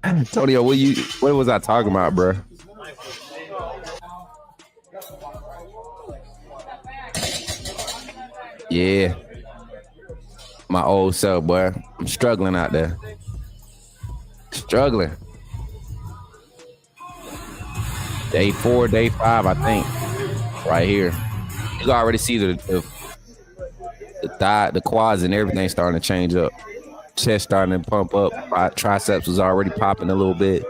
Antonio, what was I talking about, bro? Yeah. My old self, boy. I'm struggling out there. Struggling. Day 4, day 5, I think. Right here. You can already see the thigh, the quads and everything starting to change up. Chest starting to pump up. My triceps was already popping a little bit.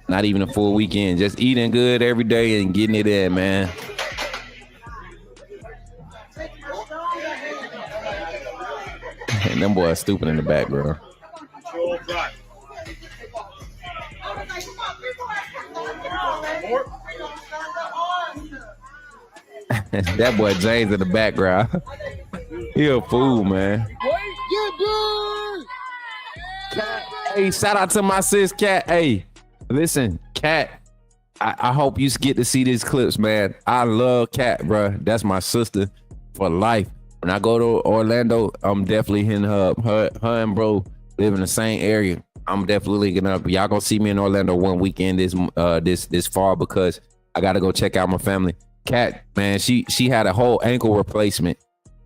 Not even a full weekend. Just eating good every day and getting it in, man. And them boys stupid in the background. That boy James in the background. He a fool, man. Cat, hey, shout out to my sis, Cat. Hey, listen, Cat. I hope you get to see these clips, man. I love Cat, bro. That's my sister for life. When I go to Orlando, I'm definitely hitting her up. Her and bro live in the same area. I'm definitely linking up. Y'all gonna see me in Orlando one weekend this fall because I gotta go check out my family. Cat, man, she had a whole ankle replacement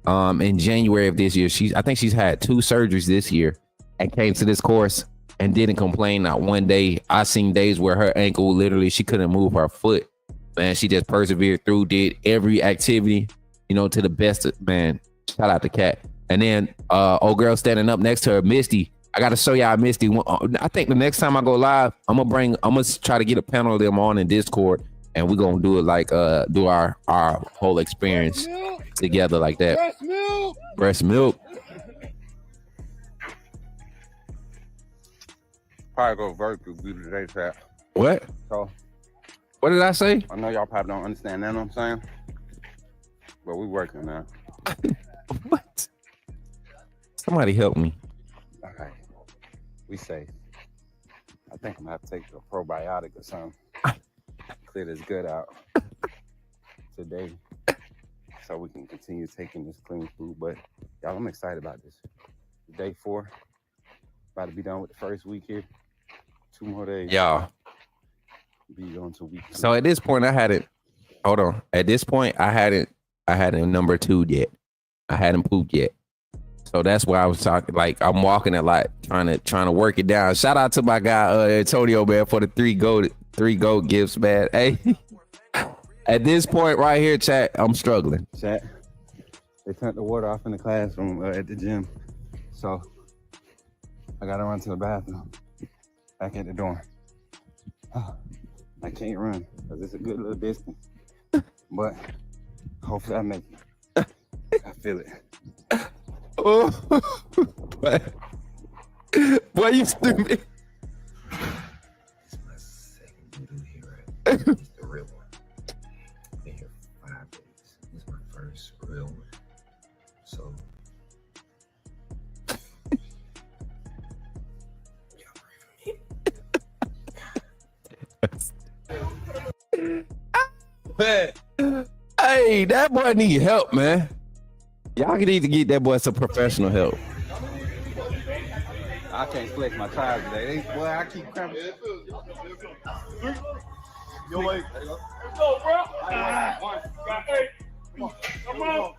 in January of this year. I think she's had 2 surgeries this year and came to this course and didn't complain not one day. I seen days where her ankle literally she couldn't move her foot. Man, she just persevered through, did every activity, to the best. Man, shout out to Cat. And then old girl standing up next to her, Misty. I gotta show y'all Misty. I think the next time I go live, I'm gonna try to get a panel of them on in Discord, and we're gonna do it like do our whole experience together like that. Breast milk. Probably go vertical due to today's chat. What? So What did I say? I know y'all probably don't understand that, know what I'm saying? But we working now. What? Somebody help me. All right. We safe. I think I'm gonna have to take a probiotic or something. Clear this gut out today so we can continue taking this clean food. But y'all, I'm excited about this. Day 4. About to be done with the first week here. 2 more days. Y'all. Be on to week 2. So at this point, I hadn't. Hold on. At this point, I hadn't number 2 yet. I hadn't pooped yet. So that's why I was talking. Like I'm walking it like trying to work it down. Shout out to my guy Antonio, man, for the 3 goat gifts, man. Hey, at this point right here, chat, I'm struggling. Chat. They turned the water off in the classroom at the gym, so I gotta run to the bathroom. Back at the dorm. I can't run because it's a good little distance, but hopefully I make it. I feel it. Oh, boy, you stupid. It's my second video here, right? It's the real one. Been here for 5 days. This is my first real one. So, y'all pray for me. Man, hey, that boy need help, man. Y'all need to get that boy some professional help. I can't flex my tires today. Boy, I keep cramping. Yo, wait. Go, bro. Come on.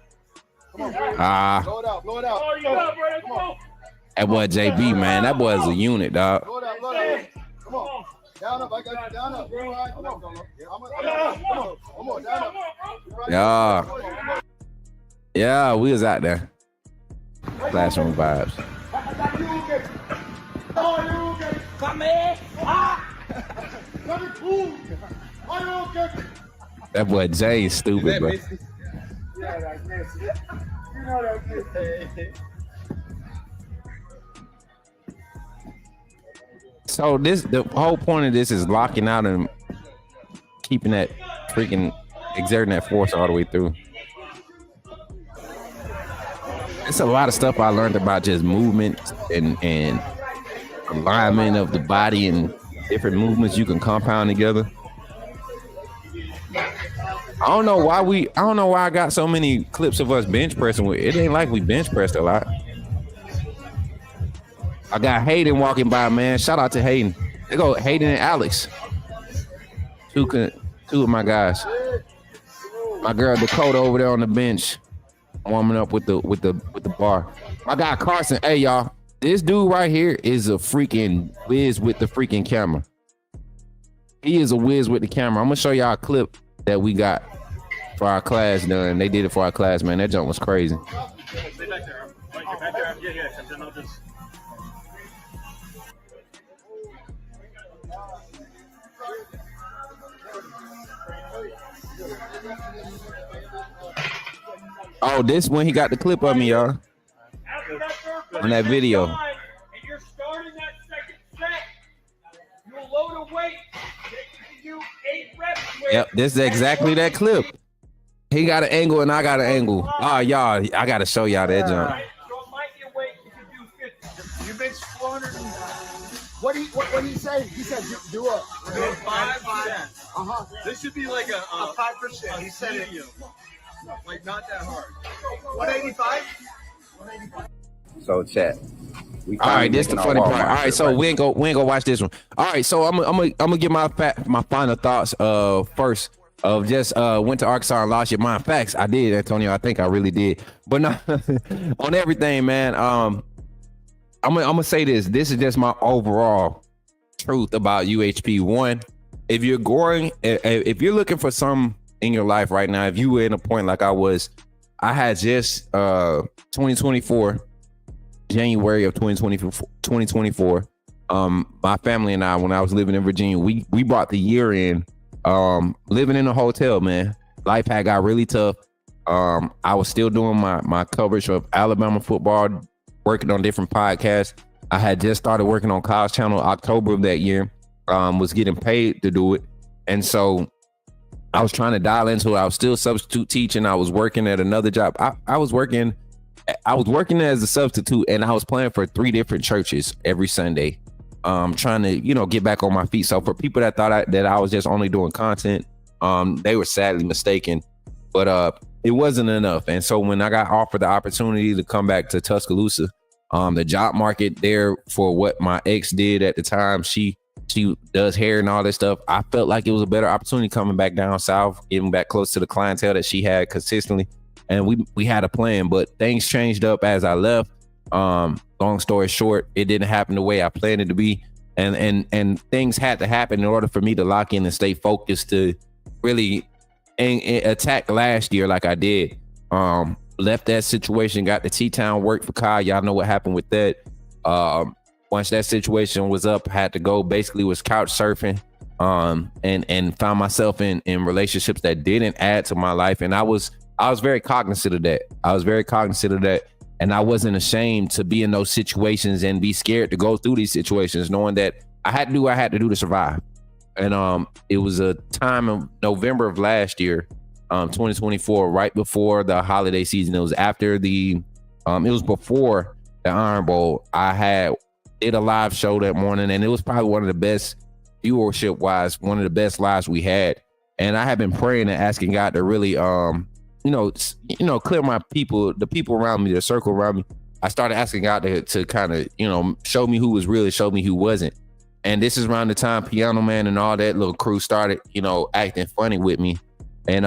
Blow it out. Blow it out. Oh, you got, bro. Come on. That boy JB, man, that boy is a unit, dog. Blow it out. Blow it out. Come on. Down up. I got you. Down up. Come on. Come on. Down up. Yeah. Yeah, we was out there. Classroom vibes. That boy Jay is stupid, bro. So the whole point of this is locking out and keeping that exerting that force all the way through. It's a lot of stuff I learned about just movement and alignment of the body and different movements you can compound together. I don't know why I got so many clips of us bench pressing. It ain't like we bench pressed a lot. I got Hayden walking by, man. Shout out to Hayden. They go Hayden and Alex. Two of my guys. My girl Dakota over there on the bench, warming up with the bar. My guy Carson. Hey y'all, this dude right here is a freaking whiz with the freaking camera. He is a whiz with the camera. I'm gonna show y'all a clip that we got for our class done. They did it for our class, man. That jump was crazy. Stay back there. Get back there. Yeah. Then I'll just... Oh, this when he got the clip of me, y'all. After that third On that video. And you're starting that second set. You'll load a weight that you can do 8 reps with. Yep, this is exactly that clip. He got an angle and I got an angle. Oh, y'all, I gotta show y'all that jump. So it might be a weight you can do 50. You bench 400. What did he say? He said do up. 5%. This should be like a 5%. He said it. Like not that hard. 185. So chat. All right, this the funny part. All right, so we ain't go watch this one. All right, so I'm gonna get my final thoughts first of just went to Arkansas and lost your mind. Facts, I did, Antonio. I think I really did. But no, on everything, man. I'm gonna say this. This is just my overall truth about UHP. One, if you're looking for some in your life right now, if you were in a point like I was, I had just 2024. January of 2024, my family and I, when I was living in Virginia, we brought the year in living in a hotel, man. Life had got really tough. I was still doing my coverage of Alabama football, working on different podcasts. I had just started working on College Channel October of that year, was getting paid to do it. And so I was trying to dial into it. I was still substitute teaching. I was working at another job. I was working as a substitute, and I was playing for 3 different churches every Sunday. Trying to, get back on my feet. So for people that thought that I was just only doing content, they were sadly mistaken. But it wasn't enough. And so when I got offered the opportunity to come back to Tuscaloosa, the job market there for what my ex did at the time, she does hair and all that stuff. I felt like it was a better opportunity coming back down south, getting back close to the clientele that she had consistently. And we had a plan, but things changed up as I left. Long story short, it didn't happen the way I planned it to be. And things had to happen in order for me to lock in and stay focused to really attack last year like I did. Left that situation, got the T-Town work for Kyle. Y'all know what happened with that. Once that situation was up, had to go, basically was couch surfing, and found myself in relationships that didn't add to my life. And I was very cognizant of that. And I wasn't ashamed to be in those situations and be scared to go through these situations, knowing that I had to do what I had to do to survive. And it was a time of November of last year, 2024, right before the holiday season. It was after it was before the Iron Bowl. I did a live show that morning, and it was probably one of the best viewership wise, one of the best lives we had. And I had been praying and asking God to really, clear my people, the people around me, the circle around me. I started asking God to kind of, show me who was real and show me who wasn't. And this is around the time Piano Man and all that little crew started, acting funny with me. And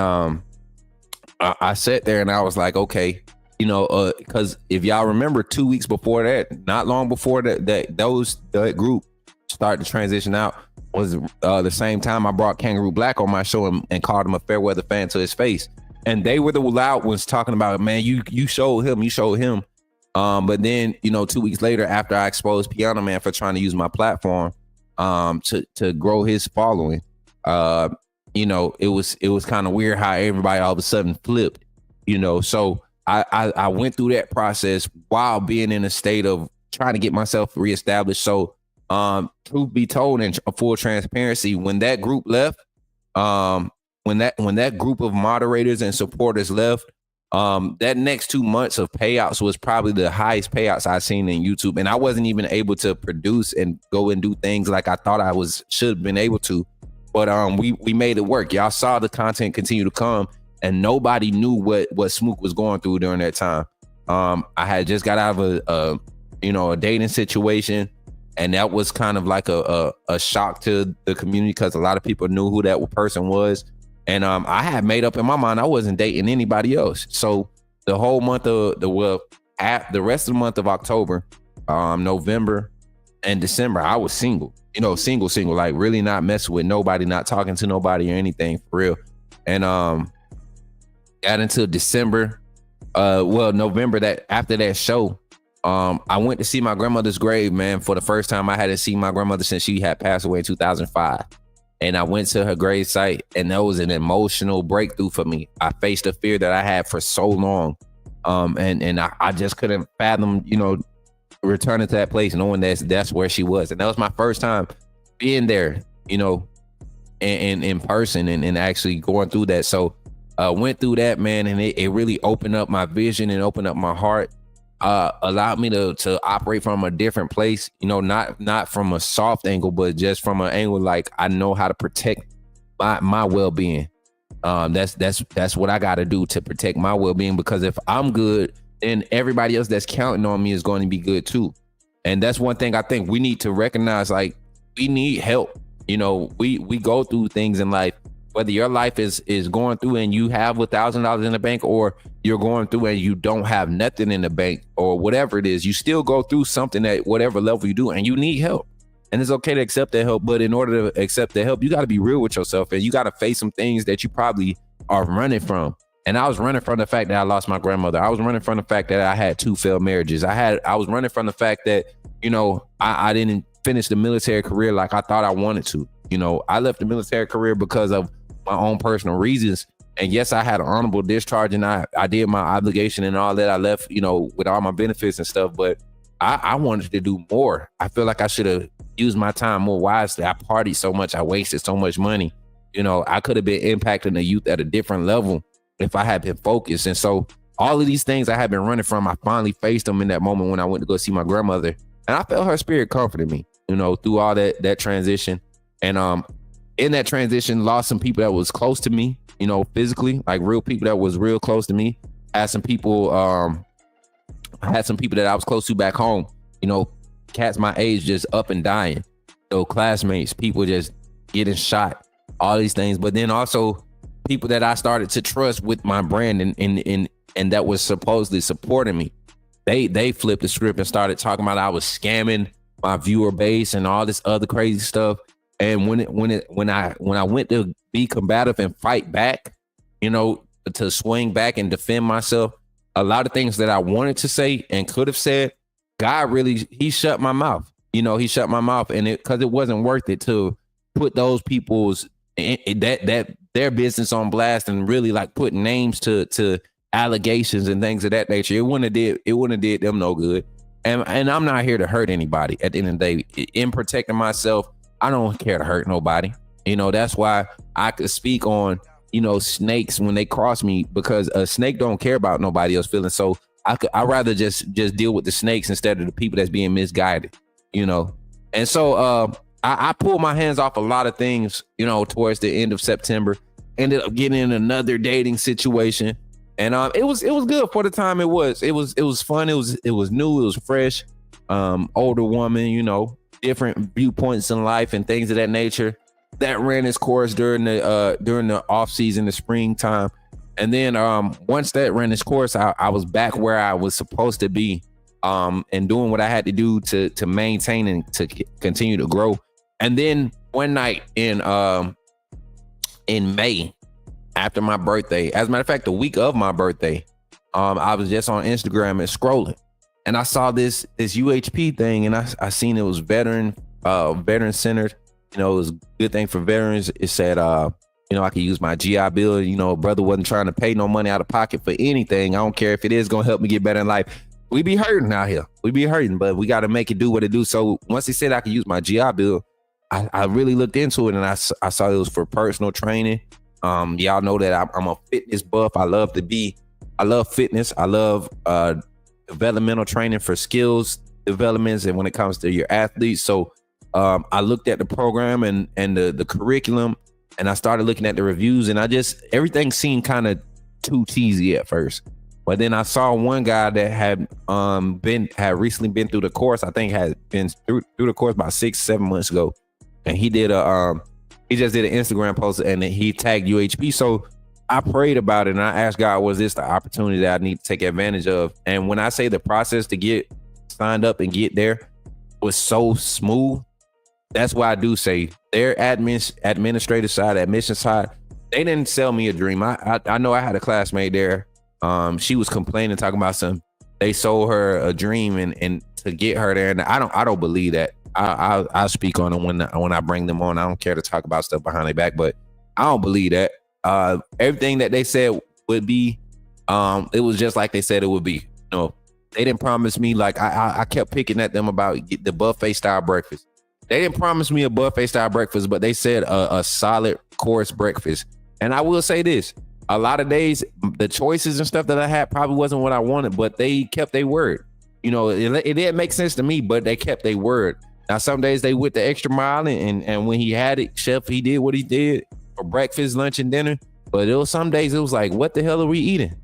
I sat there and I was like, okay, because if y'all remember 2 weeks before that, not long before that group started to transition out, was the same time I brought Kangaroo Black on my show and called him a fair weather fan to his face. And they were the loud ones talking about, man, you showed him. But then, 2 weeks later, after I exposed Piano Man for trying to use my platform to grow his following, it was kind of weird how everybody all of a sudden flipped, so I went through that process while being in a state of trying to get myself reestablished. So truth be told, and full transparency, when that group left, when that group of moderators and supporters left, that next 2 months of payouts was probably the highest payouts I've seen in YouTube. And I wasn't even able to produce and go and do things like I thought I should have been able to. But we made it work. Y'all saw the content continue to come, and nobody knew what Smook was going through during that time. I had just got out of a dating situation, and that was kind of like a shock to the community because a lot of people knew who that person was. And I had made up in my mind I wasn't dating anybody else. So the whole month of the rest of the month of October, November, and December, I was single. Single, like really not messing with nobody, not talking to nobody or anything for real. And got into December, November, that after that show, I went to see my grandmother's grave, man. For the first time, I hadn't seen my grandmother since she had passed away in 2005. And I went to her grave site, and that was an emotional breakthrough for me. I faced a fear that I had for so long. And I just couldn't fathom, returning to that place, knowing that's where she was. And that was my first time being there, in person and actually going through that. So went through that, man, and it really opened up my vision and opened up my heart. Allowed me to operate from a different place, not from a soft angle, but just from an angle like I know how to protect my well-being. That's what I got to do to protect my well-being, because if I'm good, then everybody else that's counting on me is going to be good too. And that's one thing I think we need to recognize. Like, we need help. We go through things in life. Whether your life is going through and you have $1,000 in the bank, or you're going through and you don't have nothing in the bank, or whatever it is, you still go through something at whatever level you do, and you need help. And it's okay to accept that help. But in order to accept the help, you got to be real with yourself, and you got to face some things that you probably are running from. And I was running from the fact that I lost my grandmother. I was running from the fact that I had 2 failed marriages. I was running from the fact that, I didn't finish the military career like I thought I wanted to. I left the military career because of my own personal reasons. And yes, I had an honorable discharge, and I did my obligation and all that. I left, with all my benefits and stuff, but I wanted to do more. I feel like I should have used my time more wisely. I partied so much. I wasted so much money, You know, I could have been impacting the youth at a different level if I had been focused. And so all of these things I had been running from, I finally faced them in that moment when I went to go see my grandmother. And I felt her spirit comforted me, you know, through all that transition. And in that transition, lost some people that was close to me, you know, physically, like real people that was real close to me. Had some people that I was close to back home, you know, cats my age just up and dying. So classmates, people just getting shot, all these things. But then also people that I started to trust with my brand and that was supposedly supporting me. They flipped the script and started talking about I was scamming my viewer base and all this other crazy stuff. And when I went to be combative and fight back, you know, to swing back and defend myself, a lot of things that I wanted to say and could have said, God really, he shut my mouth. You know, he shut my mouth, and because it wasn't worth it to put those people's that their business on blast and really like put names to allegations and things of that nature. It wouldn't have did them no good. And I'm not here to hurt anybody. At the end of the day, in protecting myself, I don't care to hurt nobody. You know, that's why I could speak on, you know, snakes when they cross me, because a snake don't care about nobody else feeling. So I'd rather just deal with the snakes instead of the people that's being misguided, you know. And so I pulled my hands off a lot of things, you know, towards the end of September. Ended up getting in another dating situation. And it was good for the time. It was fun. It was new. It was fresh. Older woman, you know, different viewpoints in life and things of that nature. That ran its course during the off season, the springtime. And then once that ran its course, I was back where I was supposed to be, and doing what I had to do to maintain and to continue to grow. And then one night in May, after my birthday, as a matter of fact, the week of my birthday, I was just on Instagram and scrolling, and I saw this UHP thing, and I seen it was veteran centered. You know, it was a good thing for veterans. It said, you know, I could use my GI Bill. You know, brother wasn't trying to pay no money out of pocket for anything. I don't care if it is going to help me get better in life. We be hurting out here. We be hurting, but we got to make it do what it do. So once he said I could use my GI Bill, I really looked into it, and I saw it was for personal training. Y'all know that I'm a fitness buff. I love fitness. I love developmental training for skills developments and when it comes to your athletes. So I looked at the program and the curriculum, and I started looking at the reviews, and everything seemed kind of too cheesy at first. But then I saw one guy that had recently been through the course. I think had been through the course about 6-7 months ago, and he did he just did an Instagram post and he tagged UHP. So I prayed about it and I asked God, was this the opportunity that I need to take advantage of? And when I say the process to get signed up and get there was so smooth, that's why I do say their administrative side, admission side, they didn't sell me a dream. I know I had a classmate there. She was complaining, talking about they sold her a dream and to get her there. And I don't believe that. I'll speak on it when I bring them on. I don't care to talk about stuff behind their back, but I don't believe that. Everything that they said would be, it was just like they said it would be. You know, they didn't promise me, like I kept picking at them about the buffet style breakfast. They didn't promise me a buffet style breakfast, but they said a solid course breakfast. And I will say this, a lot of days, the choices and stuff that I had probably wasn't what I wanted, but they kept their word. You know, it didn't make sense to me, but they kept their word. Now, some days they went the extra mile, and when he had it, chef, he did what he did for breakfast, lunch, and dinner. But it was some days it was like, what the hell are we eating?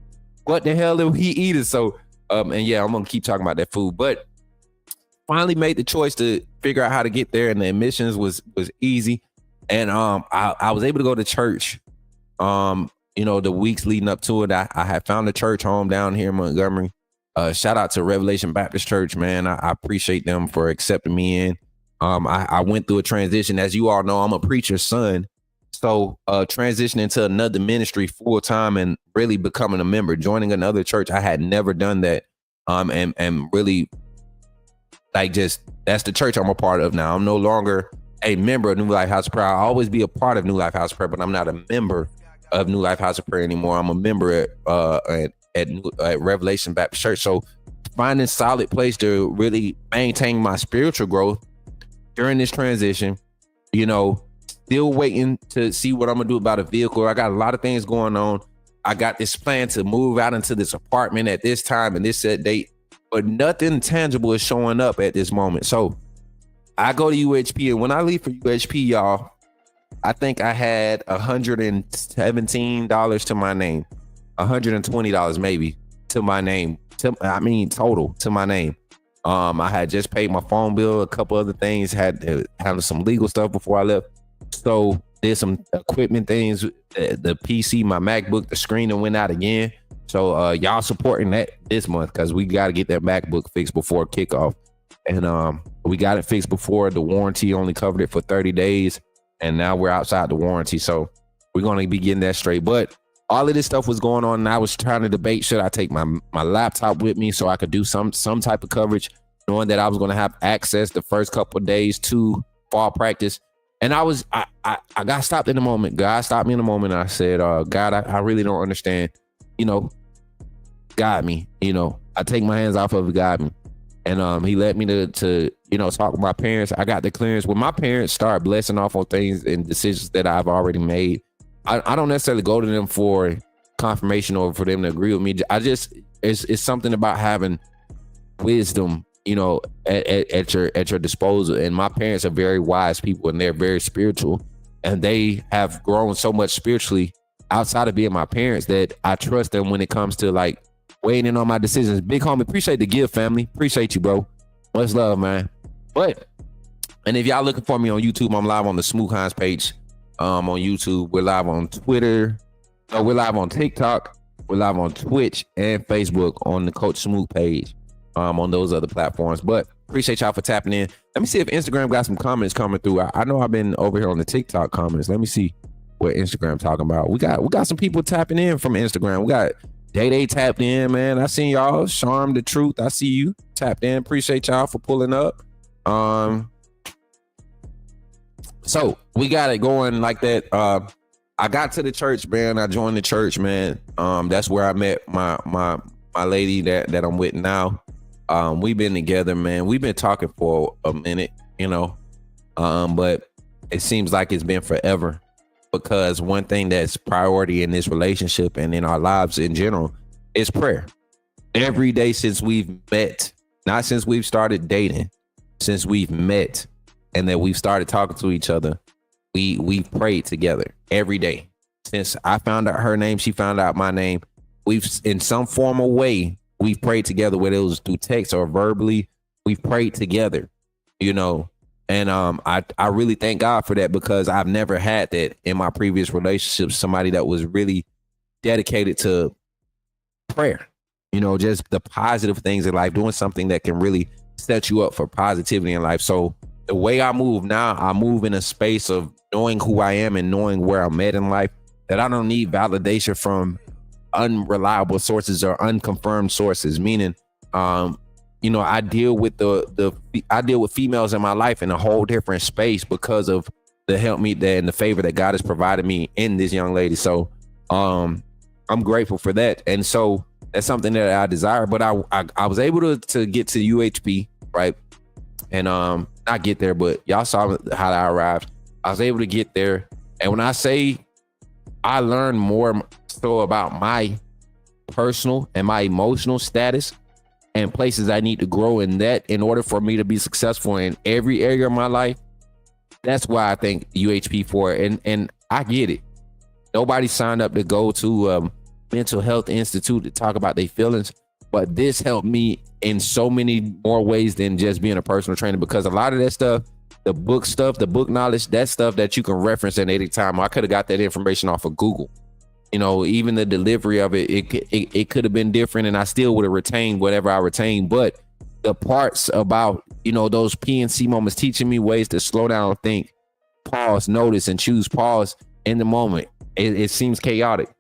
What the hell are we eating? So, and yeah, I'm gonna keep talking about that food. But finally made the choice to figure out how to get there, and the admissions was easy. And I was able to go to church. You know, the weeks leading up to it, I had found a church home down here in Montgomery. Shout out to Revelation Baptist Church, man. I appreciate them for accepting me in. I went through a transition. As you all know, I'm a preacher's son. So transitioning to another ministry full time and really becoming a member, joining another church, I had never done that. And really, like, just that's the church I'm a part of now. I'm no longer a member of New Life House of Prayer. I'll always be a part of New Life House of Prayer, but I'm not a member of New Life House of Prayer anymore. I'm a member at Revelation Baptist Church. So finding a solid place to really maintain my spiritual growth during this transition, you know, Still waiting to see what I'm gonna do about a vehicle. I got a lot of things going on. I got this plan to move out into this apartment at this time and this set date, but nothing tangible is showing up at this moment. So I go to UHP, and when I leave for UHP, y'all, I think I had $117 to my name, $120 maybe to my name. Total to my name. I had just paid my phone bill, a couple other things, had to handle some legal stuff before I left. So did some equipment things, the PC, my MacBook, the screen that went out again. So y'all supporting that this month because we got to get that MacBook fixed before kickoff. And we got it fixed before the warranty only covered it for 30 days. And now we're outside the warranty. So we're going to be getting that straight. But all of this stuff was going on, and I was trying to debate, should I take my laptop with me so I could do some type of coverage, knowing that I was going to have access the first couple of days to fall practice. And I got stopped in the moment. God stopped me in the moment, and I said, God, I really don't understand. Guide me. I take my hands off of it, guide me. And he led me to talk with my parents. I got the clearance. When my parents start blessing off on things and decisions that I've already made, I don't necessarily go to them for confirmation or for them to agree with me. It's something about having wisdom, at your disposal. And my parents are very wise people, and they're very spiritual, and they have grown so much spiritually outside of being my parents that I trust them when it comes to like weighing in on my decisions. Big homie, appreciate the gift, family. Appreciate you, bro. Much love, man. And if y'all looking for me on YouTube, I'm live on the Smook Hines page. On YouTube, we're live on Twitter. We're live on TikTok. We're live on Twitch and Facebook on the Coach Smook page. On those other platforms. But appreciate y'all for tapping in. Let me see if Instagram got some comments coming through. I know I've been over here on the TikTok comments. Let me see what Instagram talking about. We got some people tapping in from Instagram. We got Day tapped in, man. I seen y'all. Charm the Truth, I see you tapped in. Appreciate y'all for pulling up. So we got it going like that. I got to the church, man. I joined the church, man. That's where I met my lady that I'm with now. We've been together, man. We've been talking for a minute, but it seems like it's been forever, because one thing that's priority in this relationship and in our lives in general is prayer. Every day since we've met, not since we've started dating, since we've met and that we've started talking to each other, we've prayed together every day. Since I found out her name, she found out my name. We've, in some formal way, we've prayed together, whether it was through text or verbally. We've prayed together, and I really thank God for that, because I've never had that in my previous relationships. Somebody that was really dedicated to prayer, just the positive things in life, doing something that can really set you up for positivity in life. So the way I move now, I move in a space of knowing who I am and knowing where I'm at in life, that I don't need validation from unreliable sources or unconfirmed sources. Meaning, I deal with I deal with females in my life in a whole different space because of the help me there and the favor that God has provided me in this young lady. So I'm grateful for that. And so that's something that I desire. But I was able to get to UHP, right? And not get there, but y'all saw how I arrived. I was able to get there. And when I say I learned more so about my personal and my emotional status and places I need to grow in that in order for me to be successful in every area of my life, that's why I think UHP for it. And I get it. Nobody signed up to go to a mental health institute to talk about their feelings, but this helped me in so many more ways than just being a personal trainer, because a lot of that stuff, the book knowledge, that stuff that you can reference at any time, I could have got that information off of Google. Even the delivery of it could have been different, and I still would have retained whatever I retained. But the parts about, those PNC moments, teaching me ways to slow down, think, pause, notice, and choose pause in the moment. It seems chaotic,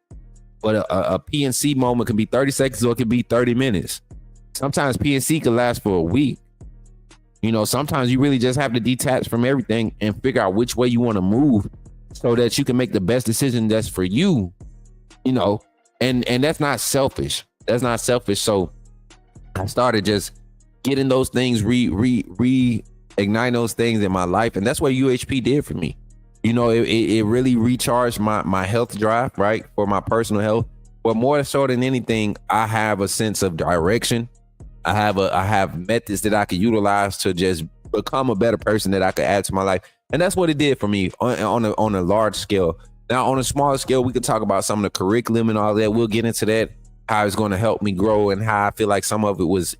but a PNC moment can be 30 seconds or it can be 30 minutes. Sometimes PNC can last for a week. Sometimes you really just have to detach from everything and figure out which way you want to move so that you can make the best decision that's for you. And that's not selfish. That's not selfish. So I started just getting those things, reigniting those things in my life. And that's what UHP did for me. it really recharged my health drive, right, for my personal health. But more so than anything, I have a sense of direction. I have methods that I could utilize to just become a better person that I could add to my life. And that's what it did for me on a large scale. Now, on a smaller scale, we could talk about some of the curriculum and all that. We'll get into that, how it's going to help me grow and how I feel like some of it was,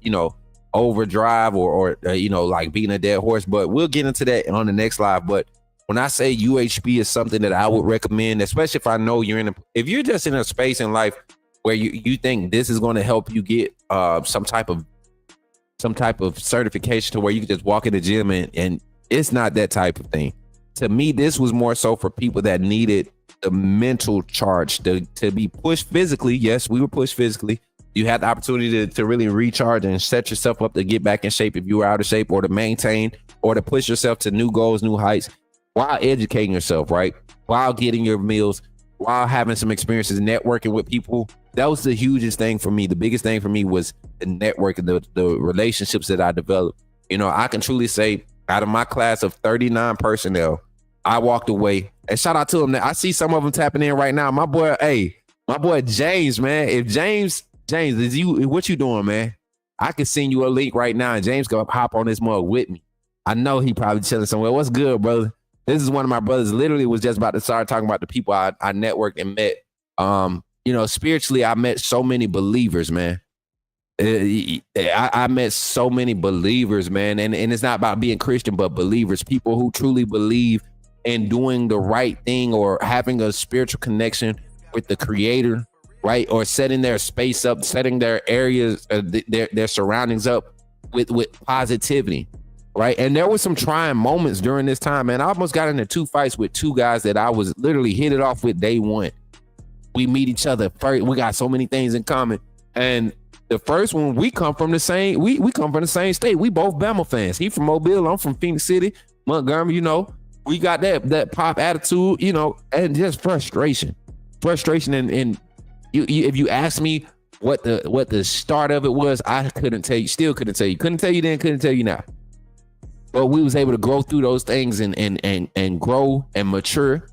overdrive or like beating a dead horse. But we'll get into that on the next live. But when I say UHB is something that I would recommend, especially if I know if you're just in a space in life where you think this is going to help you get some type of certification to where you can just walk in the gym and it's not that type of thing. To me, this was more so for people that needed the mental charge to be pushed physically. Yes, we were pushed physically. You had the opportunity to really recharge and set yourself up to get back in shape if you were out of shape, or to maintain, or to push yourself to new goals, new heights, while educating yourself, right? While getting your meals, while having some experiences, networking with people. That was the hugest thing for me. The biggest thing for me was the networking, the relationships that I developed. I can truly say out of my class of 39 personnel, I walked away, and shout out to them. I see some of them tapping in right now. My boy James, man. If James, is you, what you doing, man? I can send you a link right now, and James go hop on this mug with me. I know he probably chilling somewhere. What's good, brother? This is one of my brothers. Literally was just about to start talking about the people I networked and met. Spiritually, I met so many believers, man. I met so many believers, man. And it's not about being Christian, but believers, people who truly believe in doing the right thing or having a spiritual connection with the Creator, right? Or setting their space up, setting their areas, their surroundings up with positivity. Right. And there was some trying moments during this time, man. I almost got into 2 fights with 2 guys that I was literally hit it off with day one. We meet each other first. We got so many things in common. And the first one, we come from the same, we come from the same state. We both Bama fans. He from Mobile. I'm from Phoenix City, Montgomery, we got that pop attitude, and just frustration. And you, if you ask me what the start of it was, I couldn't tell you, still couldn't tell you. Couldn't tell you then, couldn't tell you now. But we was able to grow through those things and grow and mature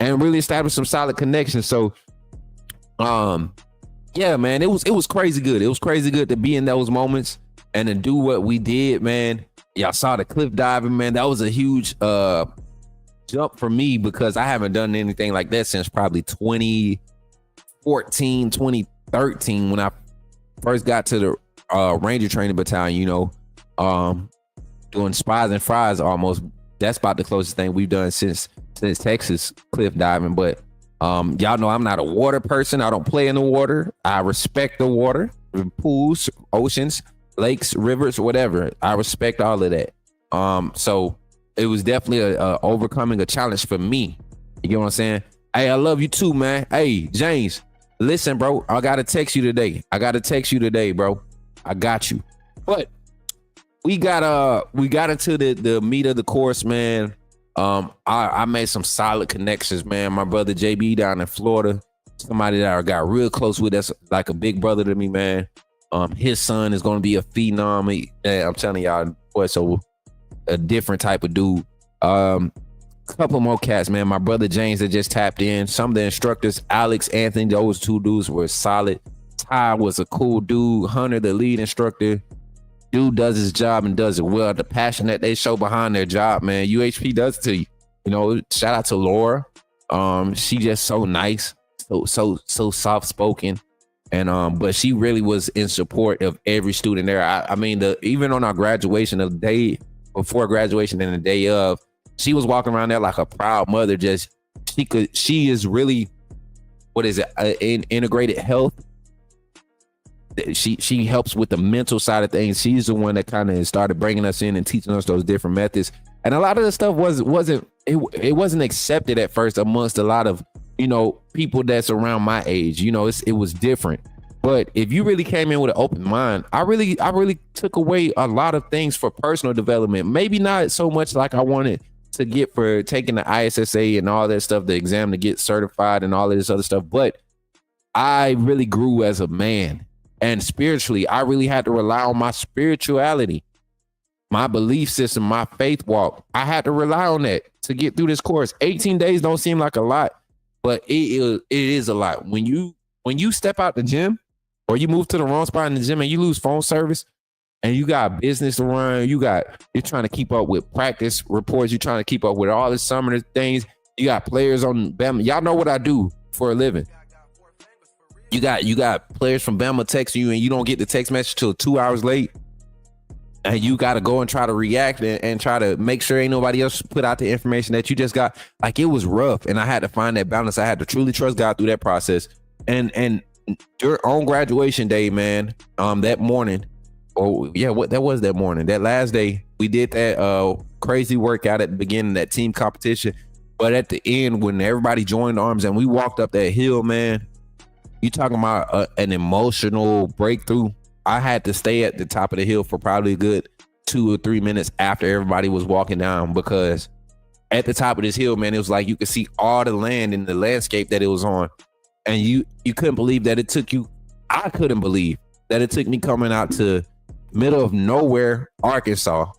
and really establish some solid connections. So, yeah, man, it was crazy good. It was crazy good to be in those moments and to do what we did, man. Y'all saw the cliff diving, man. That was a huge jump for me because I haven't done anything like that since probably 2014, 2013 when I first got to the Ranger Training Battalion, doing spies and fries almost. That's about the closest thing we've done since Texas cliff diving. But y'all know I'm not a water person. I don't play in the water. I respect the water, pools, oceans, lakes, rivers, whatever. I respect all of that. So it was definitely a overcoming a challenge for me. You get what I'm saying? Hey, I love you too, man. Hey, James, listen, bro, I gotta text you today, bro. I got you. But we got into the meat of the course, man. I made some solid connections, man. My brother JB down in Florida, somebody that I got real close with, that's like a big brother to me, man. His son is gonna be a phenom. I'm telling y'all, boy, so a different type of dude. Couple more cats, man. My brother James that just tapped in. Some of the instructors, Alex, Anthony, those 2 dudes were solid. Ty was a cool dude. Hunter, the lead instructor. Dude does his job and does it well. The passion that they show behind their job, man. UHP does it to you. Shout out to Laura. She just so nice, so soft spoken, and but she really was in support of every student there. I mean, even on our graduation, the day before graduation and the day of, she was walking around there like a proud mother. She is really, what is it? In integrated health. She helps with the mental side of things. She's the one that kind of started bringing us in and teaching us those different methods. And a lot of the stuff wasn't accepted at first amongst a lot of people that's around my age. It was different. But if you really came in with an open mind, I really took away a lot of things for personal development. Maybe not so much like I wanted to get for taking the ISSA and all that stuff, the exam to get certified and all of this other stuff. But I really grew as a man. And spiritually, I really had to rely on my spirituality. my belief system, my faith walk. I had to rely on that to get through this course. 18 days don't seem like a lot, but it is a lot. When you step out the gym or you move to the wrong spot in the gym and you lose phone service and you got business to run, you're trying to keep up with practice reports, you're trying to keep up with all the summer things. You got players on Bama. Y'all know what I do for a living. You got players from Bama texting you and you don't get the text message till 2 hours late. And you got to go and try to react and try to make sure ain't nobody else put out the information that you just got. Like, it was rough. And I had to find that balance. I had to truly trust God through that process. And on graduation day, man, that morning, that was that morning, that last day, we did that crazy workout at the beginning, that team competition. But at the end, when everybody joined arms and we walked up that hill, man, you talking about an emotional breakthrough. I had to stay at the top of the hill for probably a good 2 or 3 minutes after everybody was walking down, because at the top of this hill, man, it was like you could see all the land and the landscape that it was on. And you couldn't believe that it took you. I couldn't believe that it took me coming out to middle of nowhere, Arkansas,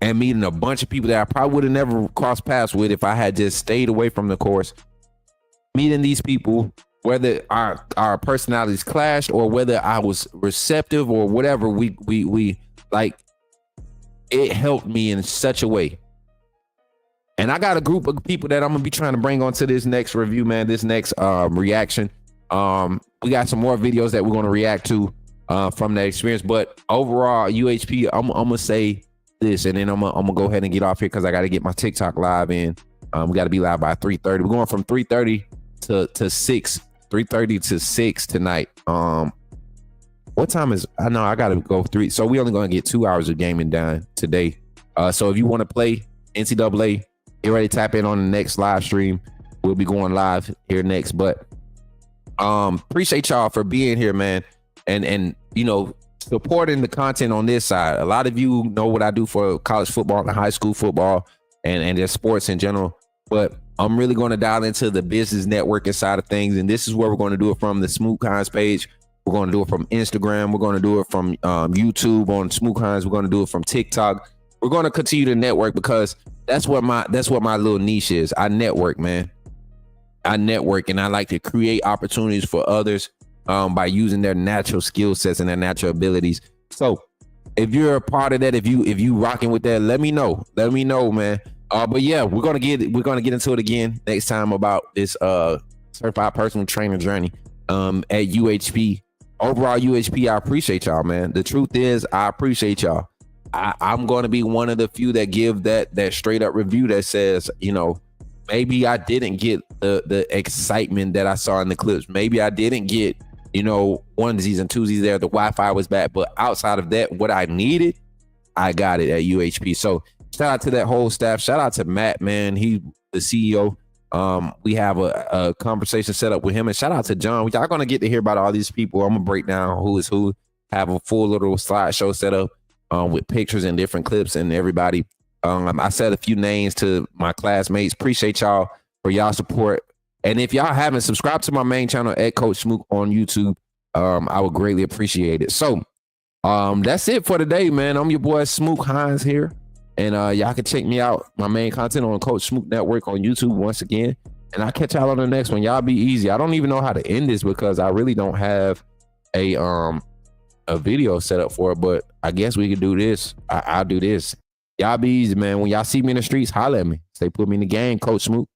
and meeting a bunch of people that I probably would have never crossed paths with if I had just stayed away from the course. Meeting these people, whether our personalities clashed or whether I was receptive or whatever, we like, it helped me in such a way. And I got a group of people that I'm gonna be trying to bring onto this next review, man, this next reaction. We got some more videos that we're gonna react to from that experience. But overall, UHP, I'm gonna say this, and then I'm gonna go ahead and get off here because I got to get my TikTok live in. We got to be live by 3:30. We're going from 3:30 to 6. 3:30 to 6 tonight. What time is? I know I gotta go 3. So we only gonna get 2 hours of gaming done today. So if you want to play NCAA, get ready to tap in on the next live stream. We'll be going live here next. But appreciate y'all for being here, man, and you know, supporting the content on this side. A lot of you know what I do for college football and high school football and just sports in general. But I'm really going to dial into the business networking side of things. And this is where we're going to do it from the Smook Hines page. We're going to do it from Instagram. We're going to do it from YouTube on Smook Hines. We're going to do it from TikTok. We're going to continue to network because that's what my little niche is. I network, man. I network, and I like to create opportunities for others by using their natural skill sets and their natural abilities. So if you're a part of that, if you rocking with that, let me know. Let me know, man. But yeah, we're gonna get into it again next time about this certified personal trainer journey at UHP. Overall, UHP, I appreciate y'all, man. The truth is, I appreciate y'all. I'm going to be one of the few that give that straight up review that says, you know, maybe I didn't get the excitement that I saw in the clips. Maybe I didn't get, you know, onesies and twosies there. The Wi-Fi was bad, but outside of that, what I needed, I got it at UHP. So shout out to that whole staff. Shout out to Matt, man. He the CEO. We have a conversation set up with him, and shout out to John. Y'all gonna get to hear about all these people. I'm gonna break down who is who. Have a full little slideshow set up with pictures and different clips and everybody. I said a few names to my classmates. Appreciate y'all for y'all support. And if y'all haven't subscribed to my main channel at Coach Smook on YouTube, I would greatly appreciate it. So that's it for today, man. I'm your boy Smook Hines here. And y'all can check me out, my main content on Coach Smook Network on YouTube once again. And I'll catch y'all on the next one. Y'all be easy. I don't even know how to end this because I really don't have a video set up for it, but I guess we could do this. I'll do this. Y'all be easy, man. When y'all see me in the streets, holler at me. Say, put me in the game, Coach Smook.